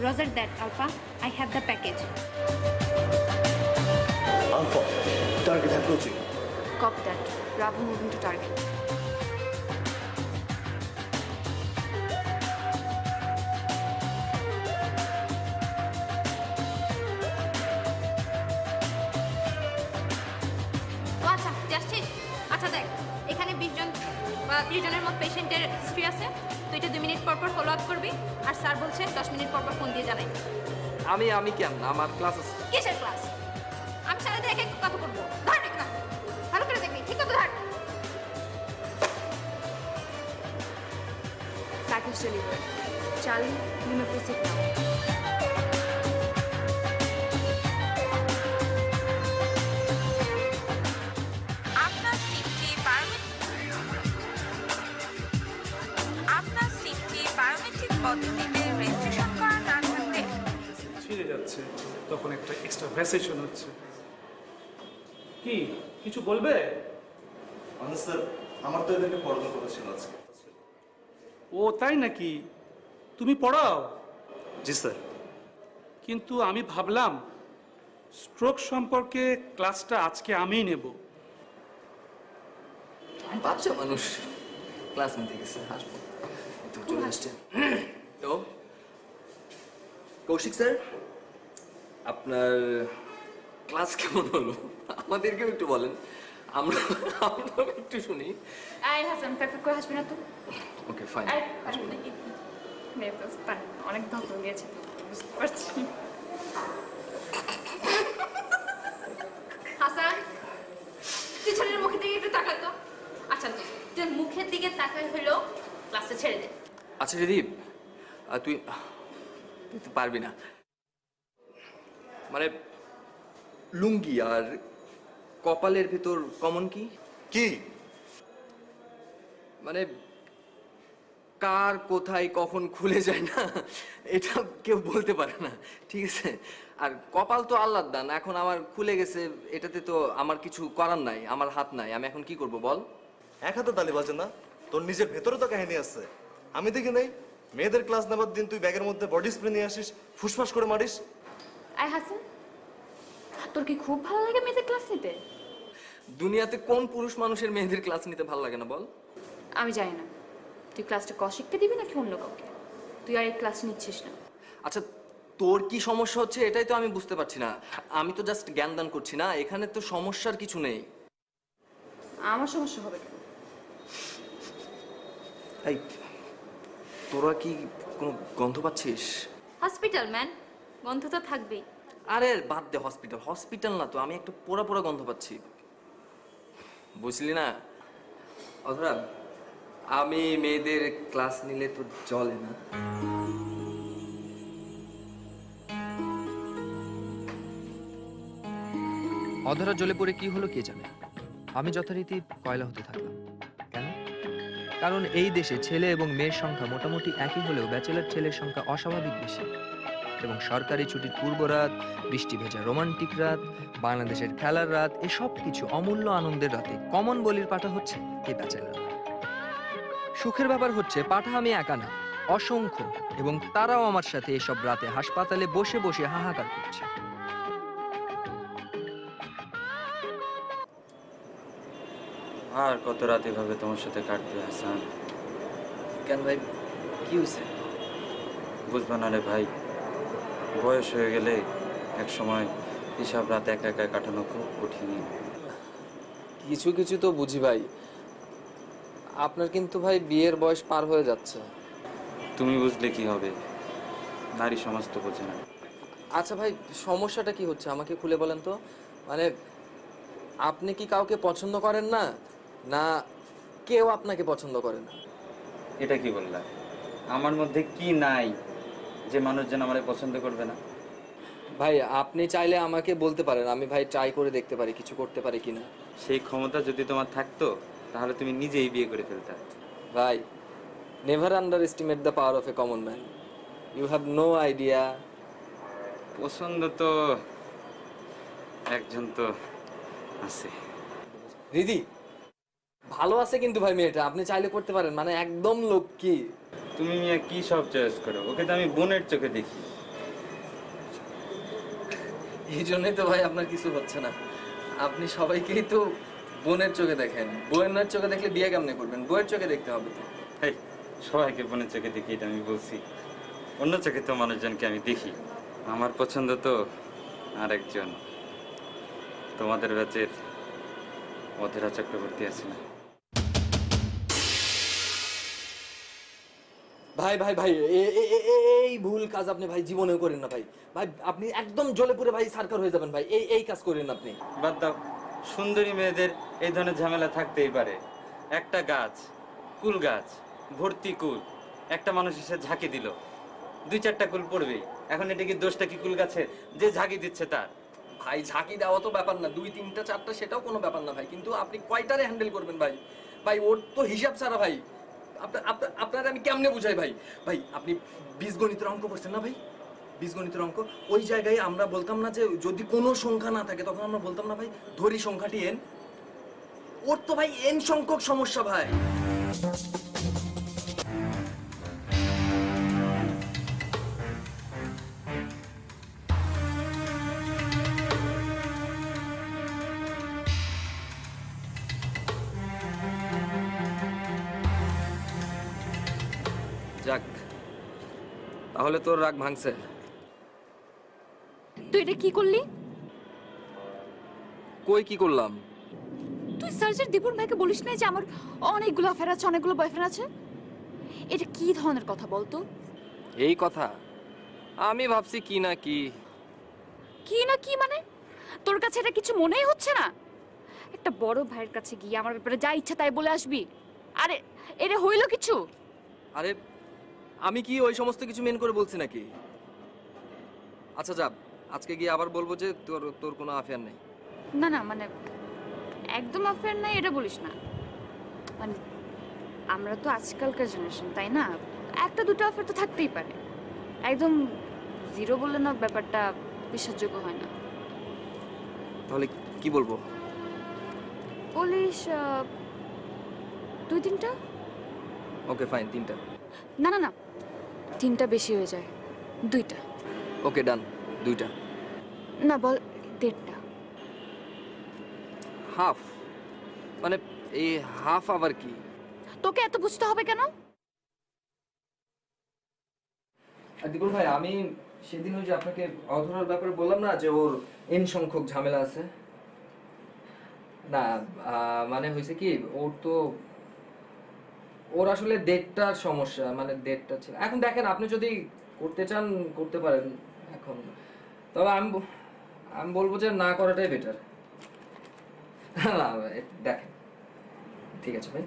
Roger that, Alpha. I have the package. Alpha, target approaching. Copy that. Bravo moving to target. ও আচ্ছা, তুই আসছিস? আচ্ছা দেখ, এখানে 20 জন বা 30 জনের মতো পেশেন্টের হিস্ট্রি আছে। তুই এটা 2 মিনিট পর পর ফলো আপ করবি, আর স্যার বলছে 10 মিনিট পর পর ফোন দিয়ে জানাই। আমি কেন, আমার ক্লাস আছে। কিসের ক্লাস? আমি সারা দেখে কথা করবো। ধর না, ভালো করে দেখবি, ঠিক আছে ধর। Package delivered. Charlie, you may proceed now. আপনার সিটটি বায়োমেট্রিক পদ্ধতিতে রেজিস্ট্রেশন করা না থাকলে ছিঁড়ে যাচ্ছে, তখন একটা এক্সট্রা ভ্যাসেশন হচ্ছে। কি কিছু বলবে? মানে স্যার, আমার তো এদেরকে পড়ানো কথা ছিল আজকে। ও তাই নাকি? তুমি পড়াও? জি স্যার। কিন্তু আমি ভাবলাম স্ট্রোক সম্পর্কে ক্লাসটা আজকে আমিই নেব। বাচ্চা মানুষ ক্লাস নিতে গেছে, আসবো তো চলে আসছে। তো কৌশিক স্যার, আপনার ক্লাস কেমন হলো আমাদেরকেও একটু বলেন, আমরা একটু শুনি। আই হাসান, প্যাক করে হাসবি না তো? Okay fine. অনেক ধকল গিয়েছে, বুঝতে পারছি। হাসান, তুই ছেলের মুখের দিকে একটু তাকা তো। আচ্ছা তুই মুখের দিকে তাকাই হলো ক্লাসটা ছেড়ে দে। আচ্ছা রিদীপ, তুই তো পারবি না, মানে লুঙ্গি আর কপালের ভিতর কমন কি কি? মানে কার কোথায় কখন খুলে যায় না, এটা কেউ বলতে পারে না, ঠিক আছে? আর কপাল তো আল্লাহর দান, এখন আমার খুলে গেছে, এটাতে তো আমার কিছু করার নাই, আমার হাত নাই, আমি এখন কি করব বল? এক হাতে তালি বাজে না, তোর নিজের ভেতরে তো কাহিনী আছে। আমি দেখি নাই মেয়েদের ক্লাস নেবার দিন তুই ব্যাগের মধ্যে বডি স্প্রে নিয়ে আসিস, ফুসফাস করে মারিস। আই হাসান, তোর কি খুব ভালো লাগে মেয়েদের ক্লাস নিতে? দুনিয়াতে কোন পুরুষ মানুষের মেয়েদের ক্লাস নিতে ভালো লাগে না বল? আমি জানি না, তুই ক্লাসটা কৌশিককে দিবি নাকি অন্য কাউকে? তুই আর এই ক্লাস নিচ্ছিস না। আচ্ছা তোর কি সমস্যা হচ্ছে এটাই তো আমি বুঝতে পারছি না। আমি তো জাস্ট জ্ঞান দান করছি না, এখানে তো সমস্যার কিছু নেই। আমার সমস্যা হবে কেন? এই তোরা কি কোনো গন্ধ পাচ্ছিস? হসপিটাল ম্যান, গন্ধ তো থাকবেই। আরে বাদ দে, হসপিটাল হসপিটাল না তো, আমি একটু পোড়া পোড়া গন্ধ পাচ্ছি, বুঝলি না? অধরা, আমি মেয়েদের ক্লাস নিলে তো চলে না। অধরা জ্বলে পড়ে কি হলো কে জানে, আমি যথারীতি কয়লা হতে থাকলাম। কেন? কারণ এই দেশে ছেলে এবং মেয়ের সংখ্যা মোটামুটি একই হলেও ব্যাচেলার ছেলের সংখ্যা অস্বাভাবিক বেশি, এবং সরকারি ছুটির পূর্ব রাত, বৃষ্টি ভেজা রোমান্টিক রাত, বাংলাদেশের খেলার রাত, এসব কিছু অমূল্য আনন্দের রাতে কমন বলির পাঠা হচ্ছে এই ব্যাচেলার। সুখের ব্যাপার হচ্ছে পাঠা আমি একা না, অসংখ্য, এবং তারাও আমার সাথে এসব রাতে হাসপাতালে বসে বসে হাহাকার করছে। আর কত রাত এভাবে তোমার সাথে কাটবে হাসান? কেন ভাই, কি হয়েছে? বুঝবা না রে ভাই, বয়স হয়ে গেলে এক সময় এসব রাত একা একা কাটানো খুব কঠিন। কিছু কিছু তো বুঝি ভাই, আপনার কিন্তু ভাই বিয়ের বয়স পার হয়ে যাচ্ছে। তুমি বুঝলে কি হবে, নারী সমাজ তো বোঝে না। আচ্ছা ভাই, সমস্যাটা কি হচ্ছে আমাকে খুলে বলেন তো। মানে আপনি কি কাউকে পছন্দ করেন না, না কেউ আপনাকে পছন্দ করে না? এটা কি বললা? আমার মধ্যে কি নাই যে মানুষজন আমারে পছন্দ করবে না? ভাই আপনি চাইলে আমাকে বলতে পারেন, আমি ভাই ট্রাই করে দেখতে পারি কিছু করতে পারি কিনা। সেই ক্ষমতা যদি তোমার থাকতো তাহলে তুমি নিজেই বিয়ে করে ফেলতা। ভাই, never underestimate the power of a common man. You have no idea. পছন্দ তো একজন তো আছে। দিদি ভালো আছে কিন্তু ভাই মেয়েটা, আপনি চাইলে করতে পারেন, মানে একদম লক্ষ্মী। তুমি মিয়া কি সব চয়েস করো? ওকে তো আমি বোনের চোখে দেখি। এই জন্যই তো ভাই আপনার কিছু হচ্ছে না। আপনি সবাইকেই তো বোনের চোখে দেখেন, বোনের চোখে দেখলে বিয়ে কেমনে করবেন? বইয়ের চোখে দেখতে হবে তো। সবাইকে বোনের চোখে দেখি এটা আমি বলছি, অন্য চোখে তো মানুষজনকে আমি দেখি। আমার পছন্দ তো আরেকজন, তোমাদের ব্যাচের অধীরা চক্রবর্তী আছে না? ভাই ভাই ভাই এই ভুল কাজ আপনি ভাই জীবনেও করেন না ভাই। ভাই আপনি একদম জ্বলে পুড়ে ভাই সার্কার হয়ে যাবেন ভাই, এই কাজ করেন আপনি। বাদ দাও, সুন্দরী মেয়েদের এই ধরনের ঝামেলা থাকতেই পারে। একটা গাছ, কুল গাছ, ভর্তি কুল, একটা মানুষ এসে ঝাঁকি দিল, 2-4টা কুল পড়বেই। এখন এটা কি দোষটা কি কুল গাছে যে ঝাঁকি দিচ্ছে তার? ভাই ঝাঁকি দেওয়া তো ব্যাপার না, 2, 3টা 4টা সেটাও কোনো ব্যাপার না ভাই, কিন্তু আপনি কয়টারে হ্যান্ডেল করবেন ভাই? ভাই ওর তো হিসাব ছাড়া ভাই। আপনার আমি কেমনে বুঝাই ভাই? ভাই আপনি বীজগণিতের অঙ্ক করছেন না ভাই? বীজগণিতের অঙ্ক, ওই জায়গায় আমরা বলতাম না যে যদি কোনো সংখ্যা না থাকে তখন আমরা বলতাম না ভাই ধরি সংখ্যাটি n। ওর তো ভাই n সংখ্যক সমস্যা ভাই। যাক, তাহলে তোর রাগ ভাঙছে। তুই এটা কি করলি? কই কি করলাম? তুই সার্জার দীপুর ভাইকে বলিস না যে আমার অনেকগুলো অ্যাফেয়ার আছে, অনেকগুলো বয়ফ্রেন্ড আছে? এটা কি ধরনের কথা বলতো? এই কথা আমি ভাবছি কি না কি। কি না কি মানে? তোর কাছে এটা কিছু মনেই হচ্ছে না? একটা বড় ভাইয়ের কাছে গিয়ে আমার ব্যাপারে যা ইচ্ছা তাই বলে আসবি? আরে এটা হইল কিছু? আরে আমি কি ওই সমস্ত কিছু মেন করে বলছি নাকি? আচ্ছা যা, আজকে গিয়ে আবার বলবো যে তোর কোনো অ্যাফেয়ার নেই। না না, মানে একদম অ্যাফেয়ার নাই এটা বলিস না। মানে আমরা তো আজকালকার জেনারেশন, তাই না? 1-2টা অ্যাফেয়ার তো থাকতেই পারে। একদম জিরো বললে না ব্যাপারটা বিশ্বাসযোগ্য হয় না। তাহলে কি বলবো? বলিস 2-3টা। ওকে ফাইন, 3টা। না না না, 3টা বেশি হয়ে যায়, 2টা। ওকে ডান, 2টা। না বল 1.5টা। হাফ মানে এই হাফ আবার কি? তোকে এত বুঝতে হবে কেন? দীপুর ভাই, আমি সেদিন ওই যে আপনাকে অধরার ব্যাপারে বললাম না যে ওর n সংখ্যক ঝামেলা আছে। না মানে হয়েছে কি, ওর আসলে ডেটটার সমস্যা, মানে ডেটটা ছিল। এখন দেখেন, আপনি যদি করতে চান করতে পারেন এখন, তবে আমি বলবো যে না করাটাই বেটার। না দেখেন, ঠিক আছে ভাই।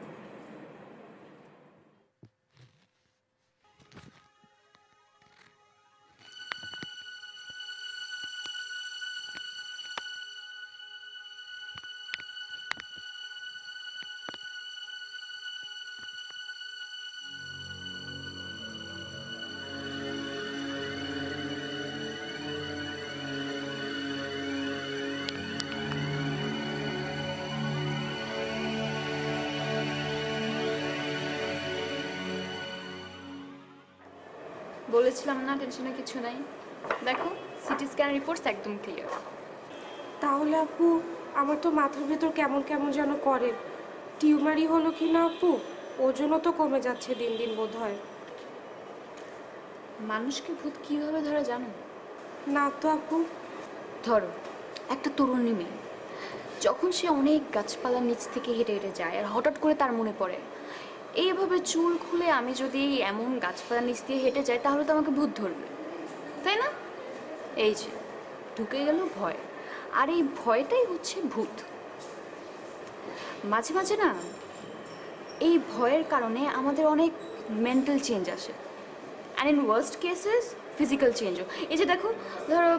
বলেছিলাম না টেনশনে কিছু নাই। দেখো সিটি স্ক্যান রিপোর্টস একদম ক্লিয়ার। তাহলে আপু আমার তো মাথার ভেতর কেমন কেমন যেন করে, টিউমারই হলো কি না আপু? ওজনও তো কমে যাচ্ছে দিন দিন বোধ হয়। মানুষকে ভূত কিভাবে ধরে জানো? না তো আপু। ধরো একটা তরুণী মেয়ে, যখন সে অনেক গাছপালার নিচ থেকে হেঁটে হেঁটে যায় আর হঠাৎ করে তার মনে পড়ে এইভাবে চুল খুলে আমি যদি এমন গাছপালা নিচ দিয়ে হেঁটে যাই তাহলে তো আমাকে ভূত ধরবে, তাই না? এই যে ঢুকে গেল ভয়, আর এই ভয়টাই হচ্ছে ভূত। মাঝে মাঝে না এই ভয়ের কারণে আমাদের অনেক মেন্টাল চেঞ্জ আসে, and in worst cases physical চেঞ্জও। এই যে দেখো, ধরো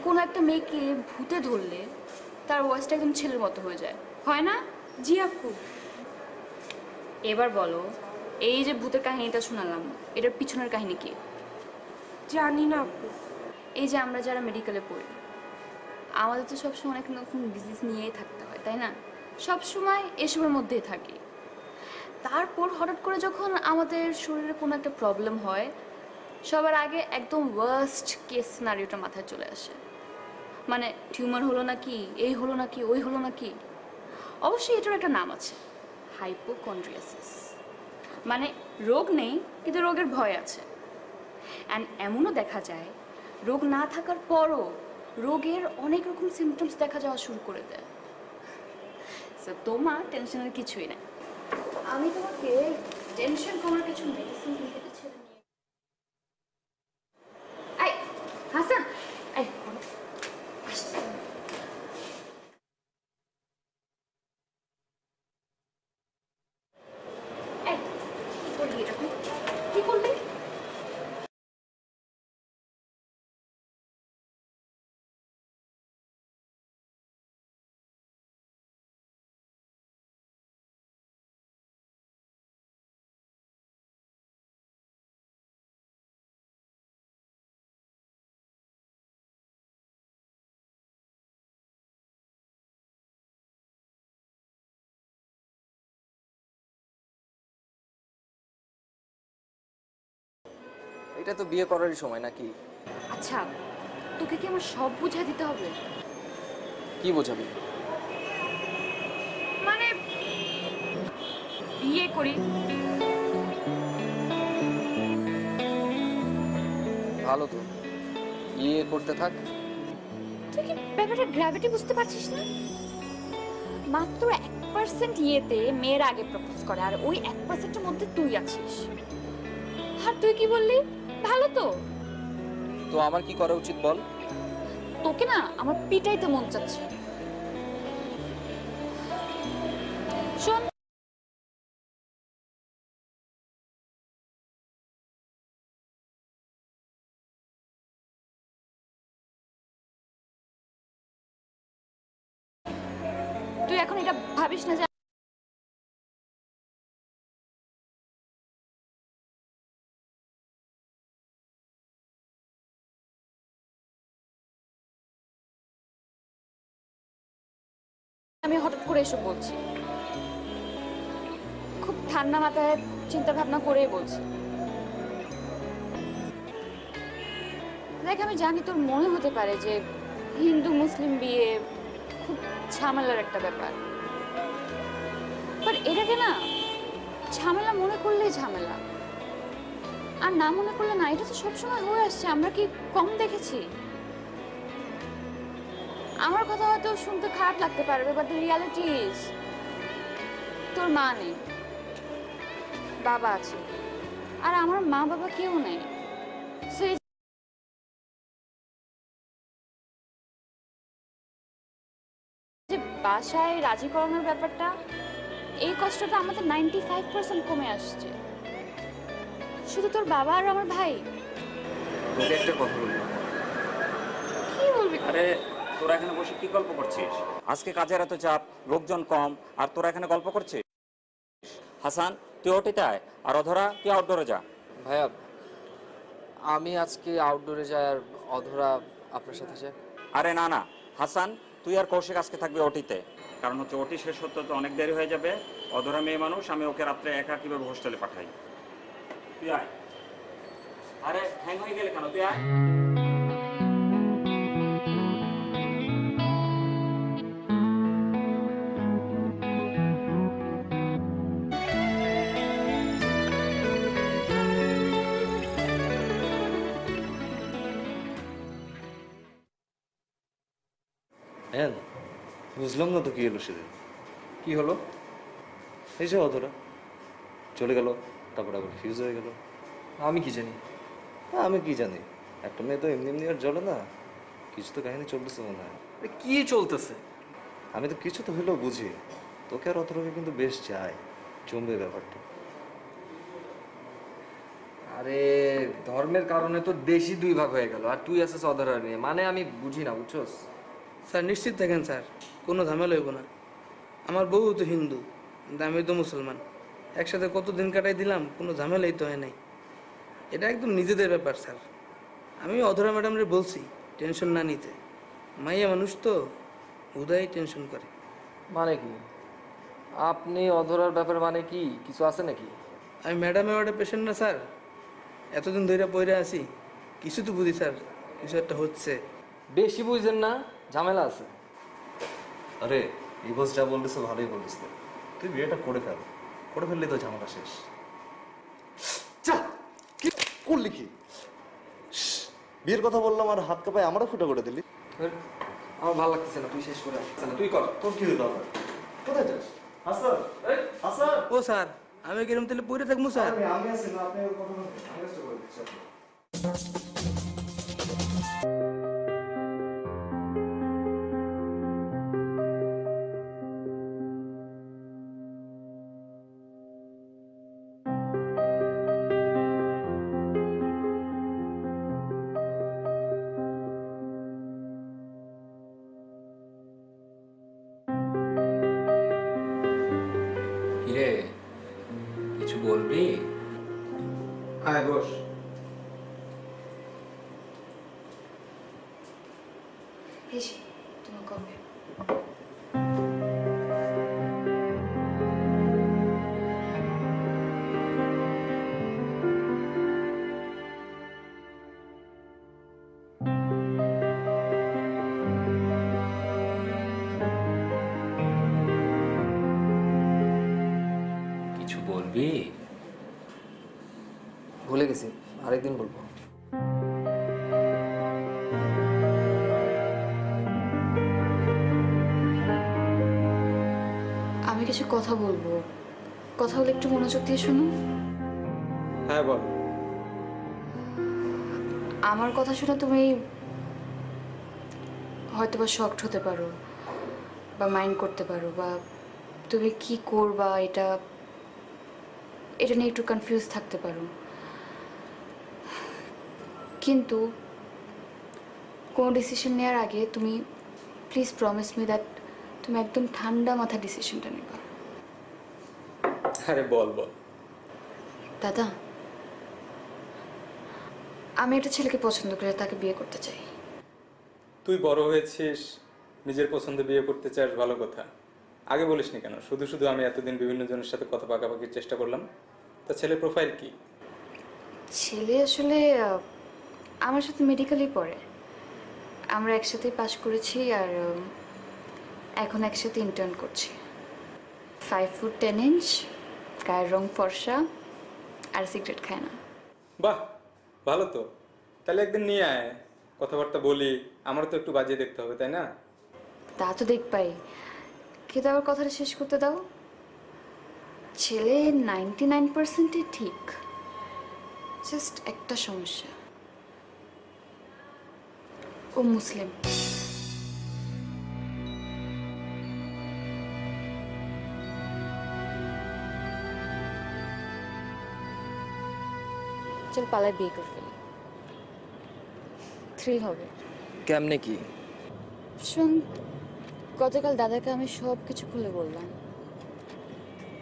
কোনো একটা মেয়েকে ভূতে ধরলে তার ভয়েসটা একদম ছেলের মতো হয়ে যায়, হয় না? জি আপু। এবার বলো, এই যে ভূতের কাহিনীটা শোনালাম, এটার পিছনের কাহিনী কি? জানি না আপু। এই যে আমরা যারা মেডিকেলে পড়ি, আমাদের তো সবসময় অনেক রকম ডিজিজ নিয়েই থাকতে হয়, তাই না? সবসময় এসবের মধ্যেই থাকি। তারপর হঠাৎ করে যখন আমাদের শরীরে কোনো একটা প্রবলেম হয়, সবার আগে একদম ওয়ার্স্ট কেস সিনারিওটা মাথায় চলে আসে। মানে টিউমার হলো নাকি, এই হলো নাকি, ওই হলো নাকি। অবশ্যই এটার একটা নাম আছে, হাইপোকন্ড্রিয়াসিস। মানে রোগ নেই কিন্তু রোগের ভয় আছে। অ্যান্ড এমনও দেখা যায় রোগ না থাকার পরও রোগের অনেক রকম সিমটমস দেখা যাওয়া শুরু করে দেয়। সো তোমার টেনশনের কিছুই নেই, আমি তোমাকে টেনশন করার কিছু মেডিসিন দিতে ছেড়ে নিয়ে। এই হাসান, এই আসছি। এই কি করলি এটা? কি করলি? এটা তো বিয়ে করারই সময় নাকি? আচ্ছা, তোকে কি আমার সব বুঝা দিতে হবে? কি বোঝাবি? মানে বিয়ে করি। ভালো তো, বিয়ে করতে থাক। তুই কি ব্যাপারটা গ্র্যাভিটি বুঝতে পারছিস না? মাত্র 1% ইয়েতে মেয়েরা আগে প্রপোজ করে, আর ওই 1%-এর মধ্যে তুই আছিস। আর তুই কি বললি? ভালো তো। তো আমার কি করা উচিত বল? তোকে না আমার পিটাইতে মন চাচ্ছে। শোন, তুই এখন এটা ভাবিস না যে আমি হঠাৎ করে এসব বলছি। খুব ঠান্ডা মাথায় চিন্তা ভাবনা করেই বলছি। দেখ, আমি জানি তোর মনে হতে পারে যে হিন্দু মুসলিম বিয়ে খুব ঝামেলার একটা ব্যাপার, বাট এটাকে না ঝামেলা মনে করলেই ঝামেলা, আর না মনে করলে না। এটা তো সবসময় হয়ে আসছে, আমরা কি কম দেখেছি? আমার কথা হয়তো শুনতে খারাপ লাগতে পারবে, বাট দ্য রিয়ালিটি ইজ তোর মা নেই, বাবা আছে, আর আমার মা বাবা কেউ নেই। সেই যে বাসায় রাজি করানোর ব্যাপারটা, এই কষ্টটা আমাদের 95% কমে আসছে। শুধু তোর বাবা আর আমার ভাই। তোকে একটা কথা বলবো। কি বলবি? আরে তোরা এখানে বসে কি গল্প করছিস? আজকে কাজের এত চাপ, লোকজন কম, আর তোরা এখানে গল্প করছিস? হাসান, তুই ওটিতে আয়, আর অধরা তুই আউটডোরে যা। ভাইয়া, আমি আজকে আউটডোরে যাই আর অধরা আপনার সাথে যাই। আরে না না হাসান, তুই আর কৌশিক আজকে থাকবি ওটিতে, কারণ হচ্ছে ওটি শেষ হতে তো অনেক দেরি হয়ে যাবে। অধরা মেয়ে মানুষ, আমি ওকে রাত্রে একা কিভাবে হোস্টেলে পাঠাই। তুই আয়। আরে হ্যাং হয়ে গেলে কেন, তুই আয়। বুঝলাম না তো কি হলো সেদিন। কি হলো? এই যে অধরা, চলে গেল, তারপর আবার ফিউজ হয়ে গেল। আমি কি জানি? আমি কি জানি, একটা মেয়ে তো এমনি এমনি আর জ্বলে না, কিছু তো কাহিনী চলতেছে মনে হয়। কি চলতেছে? আমি তো কিছু তো হলেও বুঝি, তোকে আর অতটাকে কিন্তু বেশ চাই, জমবে ব্যাপারটা। আরে ধর্মের কারণে তো দেশই দুই ভাগ হয়ে গেল, আর তুই আছিস অধরা নিয়ে, মানে আমি বুঝি না, বুঝছস? স্যার নিশ্চিত থাকেন স্যার, কোনো ঝামেলা হইব না। আমার বউ তো হিন্দু, কিন্তু আমি তো মুসলমান, একসাথে কত দিন কাটাই দিলাম, কোনো ঝামেলাই তো হয় নাই। এটা একদম নিজেদের ব্যাপার স্যার। আমি অধরা ম্যাডামরে বলছি টেনশন না নিতে, মাইয়া মানুষ তো উদয় টেনশন করে। মানে কি আপনি অধরার ব্যাপারে মানে কি কিছু আছে নাকি? আমি ম্যাডাম ওয়ার্ডে পেশেন্ট না স্যার, এতদিন ধরে পড়ে আছি, কিছু তো বুঝি স্যার, কিছু একটা হচ্ছে। বেশি বুঝছেন না, ঝামেলা আছে। আরে এই বস যা বলতেছে ভালোই বলতেছে, তুই বিয়েটা করে ফেললে তো ঝামেলা শেষ। কি করলি কি? বিয়ের কথা বললাম আর হাত কাপায় আমারও ফুটা করে দিলি। আমার ভালো লাগতেছে না, তুই শেষ করে তুই কর। তোর কি হলো আবার? কোথায় যাস? হাসান, হাসান। ও স্যার, আমি কিরম তাহলে পড়ে থাকবো স্যার? আমি আছি না, আপনি কথা বলুন, আমি চেষ্টা করে দিচ্ছি। কিরে কিছু বলবি? আয় বস। বেশি তোমার কবে? কিছু বলবি? ভুলে গেছি, আরেকদিন বলবো। আমি কিছু কথা বলবো, কথা বলে একটু মনোযোগ দিয়ে শুনো। হ্যাঁ বল। আমার কথা শুনে তুমি হয়তো বা শকড হতে পারো বা মাইন্ড করতে পারো, বা তুমি কি করবা এটা নিয়ে একটু কনফিউজ থাকতে পারো, কিন্তু কোনো ডিসিশন নেওয়ার আগে তুমি প্লিজ প্রমিস মি দ্যাট তুমি একদম ঠান্ডা মাথা ডিসিশনটা নেবা। আরে বল বল। দাদা, আমি একটা ছেলেকে পছন্দ করে তাকে বিয়ে করতে চাই। তুই বড় হয়েছিস, নিজের পছন্দে বিয়ে করতে চাস, ভালো কথা। আগে বলিসনি কেন? শুধু শুধু আমি এতদিন বিভিন্ন জনের সাথে কথা পাকাপাকির চেষ্টা করলাম। তা ছেলের প্রোফাইল কি? ছেলে আসলে আমার সাথে মেডিকেলই পড়ে, আমরা একসাথেই পাশ করেছি, আর এখন একসাথে ইন্টার্ন করছি। 5 ফুট 10 ইঞ্চ, গায়ের রং ফর্সা, আর সিগারেট খায় না। বাহ, ভালো তো। তাহলে একদিন নিয়ে আয়, কথাবার্তা বলি। আমারও তো একটু বাজিয়ে দেখতে হবে, তাই না? তা তো দেখবাই, কিন্তু আবার কথাটা শেষ করতে দাও। ছেলে 99%ই ঠিক, জাস্ট একটা সমস্যা, ও মুসলিম। চল পালায় বিয়ে করে ফেলি, থ্রিল হবে। কেমনে কি? শোন, গতকাল দাদাকে আমি সব কিছু খুলে বললাম,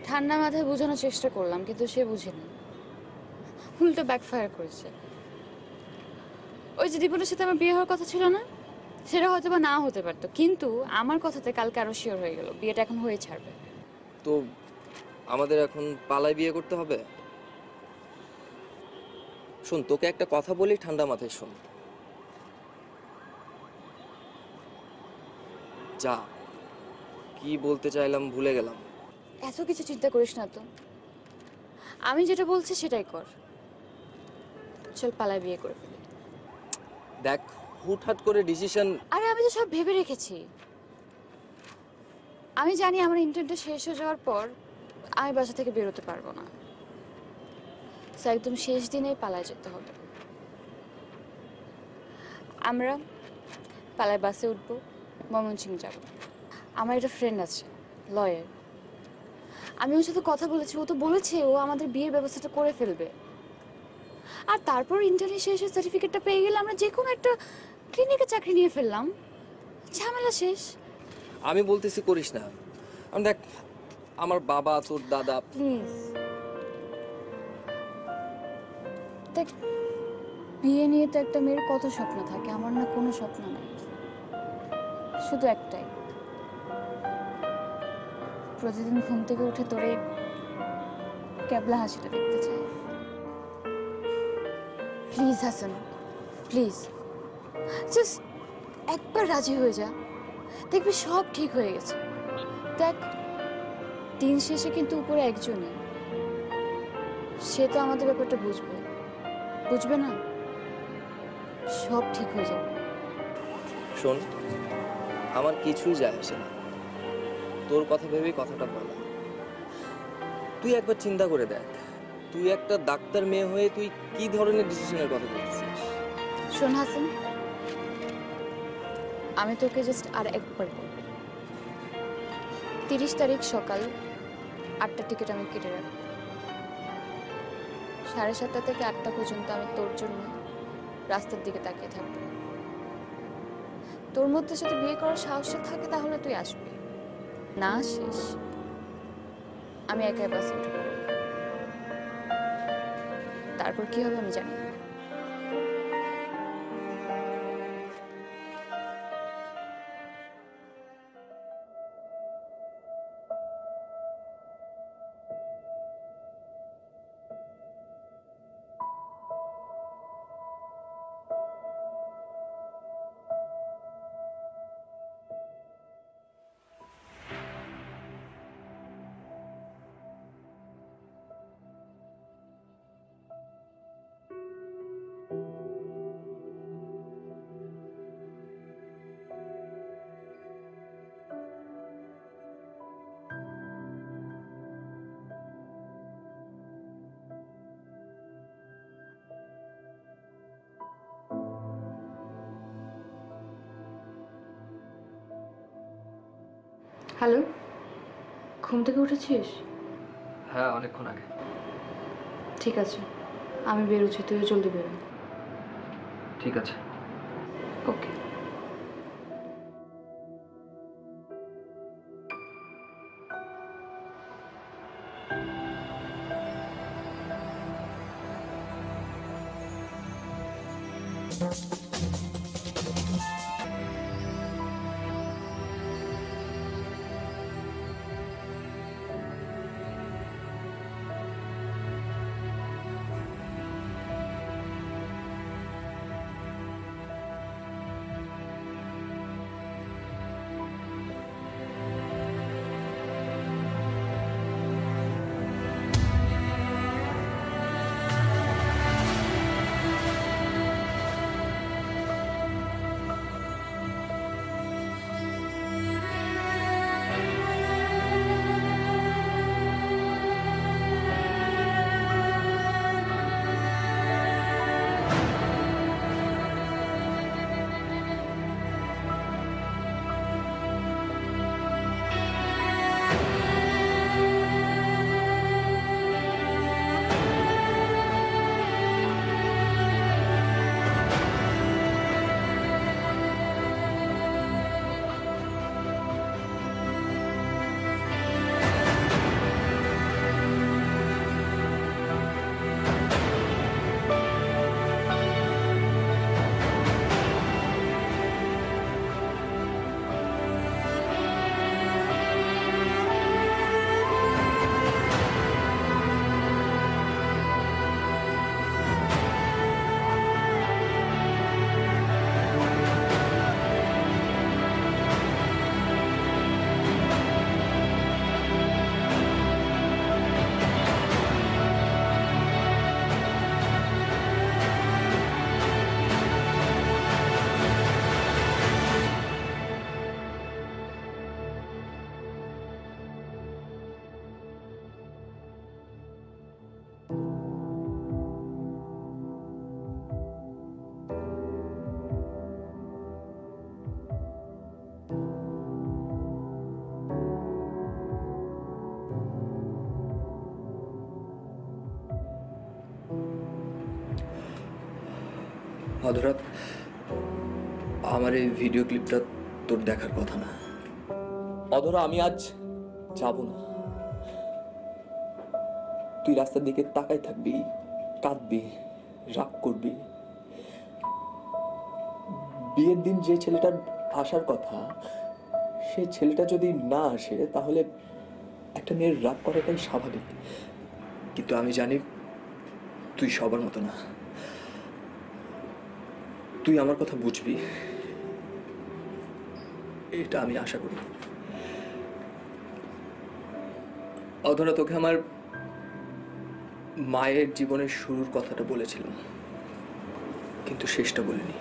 ঠান্ডা মাথায় বোঝানোর চেষ্টা করলাম, কিন্তু সে বুঝেনি, উল্টো ব্যাকফায়ার করেছে। ওই যে দীপনের সাথে আমার বিয়ে হওয়ার কথা ছিল না, সেটা হয়তো বা না হতে পারতো, কিন্তু আমার কথাতে কালকে আরো শিওর হয়ে গেল বিয়েটা এখন হয়ে ছাড়বে। তো আমাদের এখন পালায় বিয়ে করতে হবে? শোন, তোকে একটা কথা বলি, ঠান্ডা মাথায় শোন। যা কি বলতে চাইলাম ভুলে গেলাম। এত কিছু চিন্তা করিস না তো, আমি যেটা বলছি সেটাই কর। চল পালায় বিয়ে করে ফেলি। দেখ, হুটহাট করে ডিসিশন। আরে আমি তো সব ভেবে রেখেছি, আমি জানি আমার ইন্টারনেটটা শেষ হয়ে যাওয়ার পর আমি বাসা থেকে বেরোতে পারবো না, তো একদম শেষ দিনেই পালায় যেতে হবে। আমরা পালায় বাসে উঠবো, ময়মনসিংহ যাব। আমার একটা ফ্রেন্ড আছে, লয়ার। আমি ওর সাথে কথা বলেছি, ও তো বলেছে ও আমাদের বিয়ের ব্যবস্থাটা করে ফেলবে। আর তারপর ইন্টারভিউ শেষে সার্টিফিকেটটা পেয়ে গেলে আমরা যে কোনো একটা ক্লিনিকে চাকরি নিয়ে ফেললাম, ঝামেলা শেষ। আমি বলতেছি করিস না। আমি দেখ, আমার বাবা, তোর দাদা, প্লিজ দেখ, বিয়ে নিয়ে তো একটা মেয়ের কত স্বপ্ন থাকে, আমার না কোনো স্বপ্ন নেই, শুধু একটাই, প্রতিদিন ঘুম থেকে উঠে তোরে ক্যাবলা হাসিটা দেখতে চাই। প্লিজ হাসান, প্লিজ জাস্ট একবার রাজি হয়ে যা, দেখবি সব ঠিক হয়ে গেছে। দেখ, দিন শেষে কিন্তু উপরে একজনই, সে তো আমাদের ব্যাপারটা বুঝবে, বুঝবে না? সব ঠিক হয়ে যাবে। শোন, আমার কিছুই যায় আসে না, তোর কথা ভেবেই কথাটা বলা। তুই একবার চিন্তা করে দেখ, তুই একটা ডাক্তার মেয়ে হয়ে তুই কি ধরনের ডিসিশনের কথা বলতেছিস। শোন হাসান, আমি তোকে জাস্ট আর একবার বলবো, 30 তারিখ সকাল 8টার টিকিট আমি কেটে রাখবো। 7:30 থেকে 8টা পর্যন্ত আমি তোর জন্য রাস্তার দিকে তাকিয়ে থাকবো। তোর মধ্যে যদি বিয়ে করার সাহস থাকে তাহলে তুই আসবি, না শেষ আমি একাই বাসে উঠে পড়ব। তারপর কি হবে আমি জানি না। হ্যালো, ঘুম থেকে উঠেছিস? হ্যাঁ, অনেকক্ষণ আগে। ঠিক আছে, আমি বেরোচ্ছি, তুইও জলদি বেরো। ঠিক আছে। ওকে। অধরা, আমার এই ভিডিও ক্লিপটা তোর দেখার কথা না। অধরা, আমি আজ যাব না। তুই রাস্তার দিকে তাকাই থাকবি, কাঁদবি, রাগ করবি। বিয়ের দিন যে ছেলেটার আসার কথা, সেই ছেলেটা যদি না আসে তাহলে একটা মেয়ের রাগ করাটাই স্বাভাবিক। কিন্তু আমি জানি তুই সবার মতো না। তুই আমার কথা বুঝবি, এটা আমি আশা করি। অধরা, তোকে আমার মায়ের জীবনের শুরুর কথাটা বলেছিলাম, কিন্তু শেষটা বলিনি।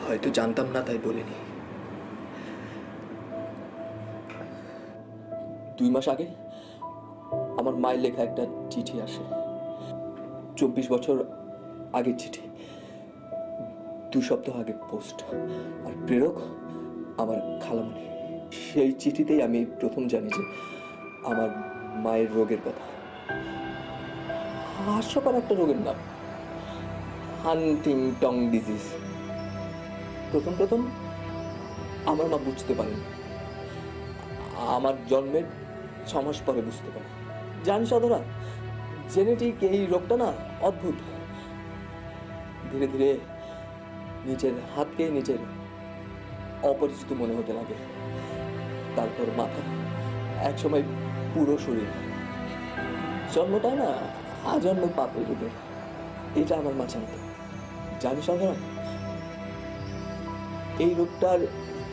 হয়তো জানতাম না তাই বলিনি। 2 মাস আগে আমার মায়ের লেখা একটা চিঠি আসে। 24 বছর আগের চিঠি, 2 সপ্তাহ আগে পোস্ট। আর প্রেরক আমার খালামণি। সেই চিঠিতেই আমি প্রথম জানি যে আমার মায়ের রোগের কথা। হাস্যকর একটা রোগের নাম, হান্টিংটন ডিজিজ। প্রথম আমার মা বুঝতে পারেন। আমার জন্মের 6 মাস পরে বুঝতে পারে। জানিস অধরা, জেনেটিক এই রোগটা না অদ্ভুত। ধীরে ধীরে নিজের হাতকে নিজের অপরিচিত মনে হতে লাগে। তারপর মাথা, একসময় পুরো শরীর। জন্মটাই না আজন্ম পাপের রূপে, এটা আমার মা জানত। জানিস অধরা, এই রোগটার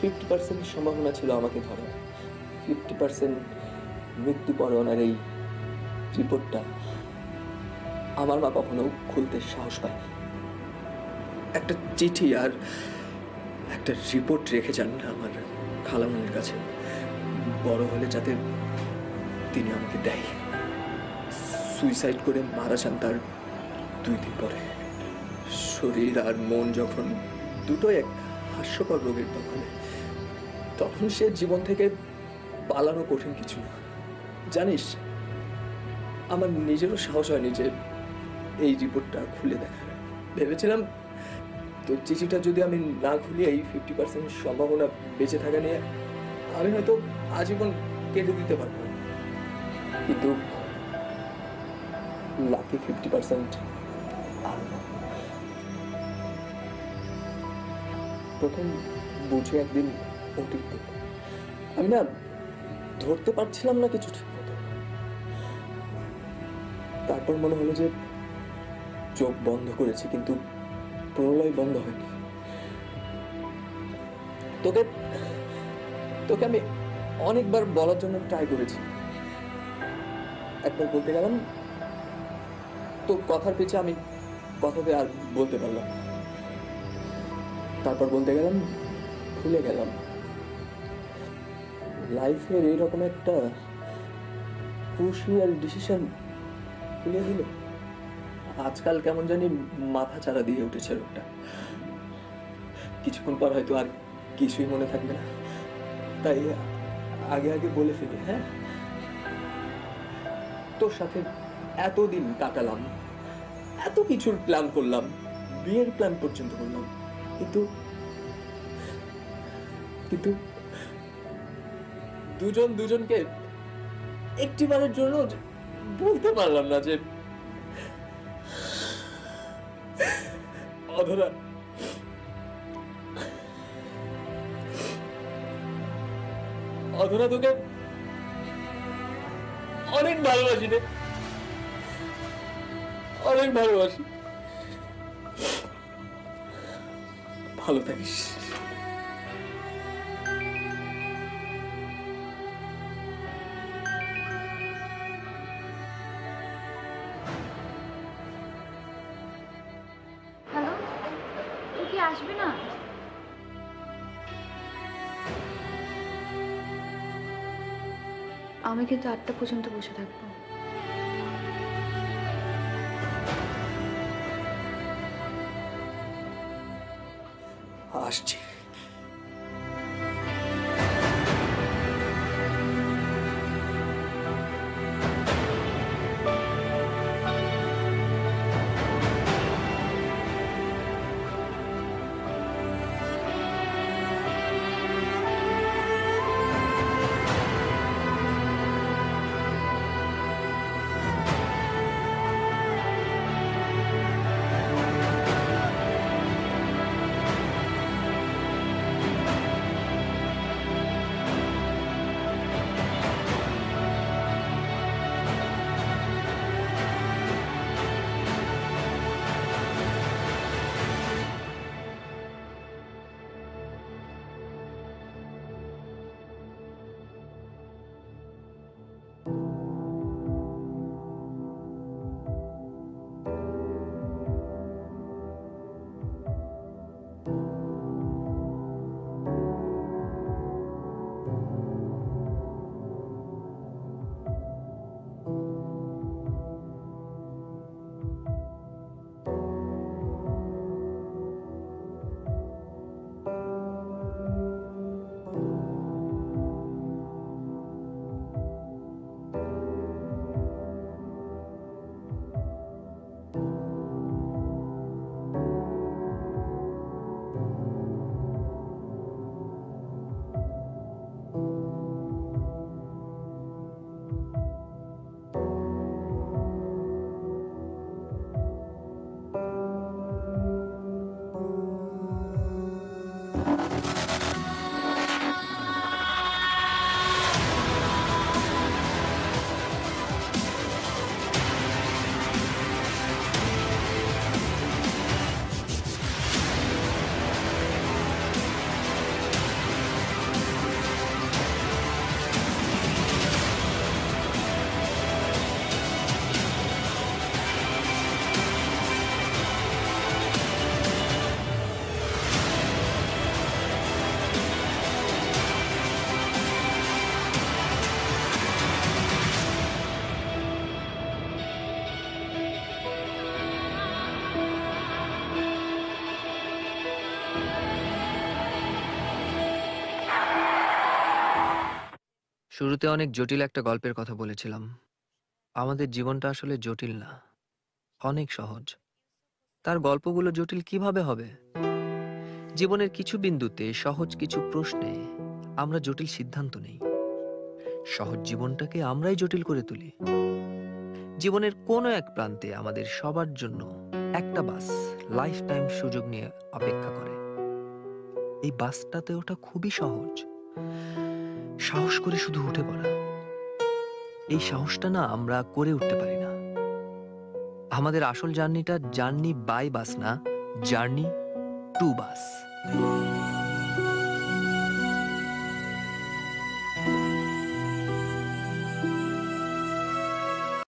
50% সম্ভাবনা ছিল আমাকে ধরার। 50% মৃত্যুবরণ। আর এই রিপোর্টটা আমার মা কখনো খুলতে সাহস পায়নি। একটা চিঠি আর একটা রিপোর্ট রেখে যান আমার খালামণির কাছে, বড় হলে যাতে তিনি আমাকে দেয়। সুইসাইড করে মারা যান তার 2 দিন পরে। শরীর আর মন যখন দুটোই এক হাস্যকর রোগের দখলে, তখন সে জীবন থেকে পালানো কঠিন কিছু না। জানিস, আমার নিজেরও সাহস হয়নি যে এই রিপোর্টটা খুলে দেখা। ভেবেছিলাম তোর চিঠিটা যদি আমি না খুলি, এই 50% সম্ভাবনা বেঁচে থাকা নিয়ে আমি হয়তো আজীবন কেটে দিতে পারবো। কিন্তু লাকি 50% আর না। প্রথম বুঝে একদিন অতীত আমি না ধরতে পারছিলাম না কিছু ঠিক মতো। তারপর মনে হলো যে চোখ বন্ধ করেছি, কিন্তু প্রলয় বন্ধ হয়নি। তোকে তোকে আমি অনেকবার বলার জন্য ট্রাই করেছি। একবার বলতে গেলাম, তো কথার পিছে আমি কথাতে আর বলতে পারলাম না। তারপর বলতে গেলাম, ভুলে গেলাম। লাইফের এইরকম একটা ক্রুশিয়াল ডিসিশন ভুলে দিল। আজকাল কেমন জানি মাথা চারা দিয়ে উঠেছে রোগটা। কিছুক্ষণ পর হয়তো আর কিছুই মনে থাকবে না, তাই আগে আগে বলে ফেলি। হ্যাঁ, তোর সাথে এতদিন কাটালাম, এত কিছুর প্ল্যান করলাম, বিয়ের প্ল্যান পর্যন্ত করলাম, কিন্তু কিন্তু দুজন দুজনকে একটিবারের জন্য বলতে পারলাম না যে অধরা, অধরা তোকে অনেক ভালোবাসি রে, অনেক ভালোবাসি। ভালো থাকিস। হ্যালো, তুই কি আসবি না? আমি কিন্তু 8টা পর্যন্ত বসে থাকবো। আসছি। শুরুতে অনেক জটিল একটা গল্পের কথা বলেছিলাম। আমাদের জীবনটা আসলে জটিল না, অনেক সহজ। তার গল্পগুলো জটিল কিভাবে হবে? জীবনের কিছু বিন্দুতে, সহজ কিছু প্রশ্নে আমরা জটিল সিদ্ধান্ত নেই। সহজ জীবনটাকে আমরাই জটিল করে তুলি। জীবনের কোনো এক প্রান্তে আমাদের সবার জন্য একটা বাস লাইফ টাইম সুযোগ নিয়ে অপেক্ষা করে। এই বাসটাতে ওটা খুবই সহজ। সাহস করে শুধু উঠে পড়া। এই সাহসটা না আমরা করে উঠতে পারি না। আমাদের আসল জার্নিটা জার্নি বাই বাস না, জার্নি টু বাস।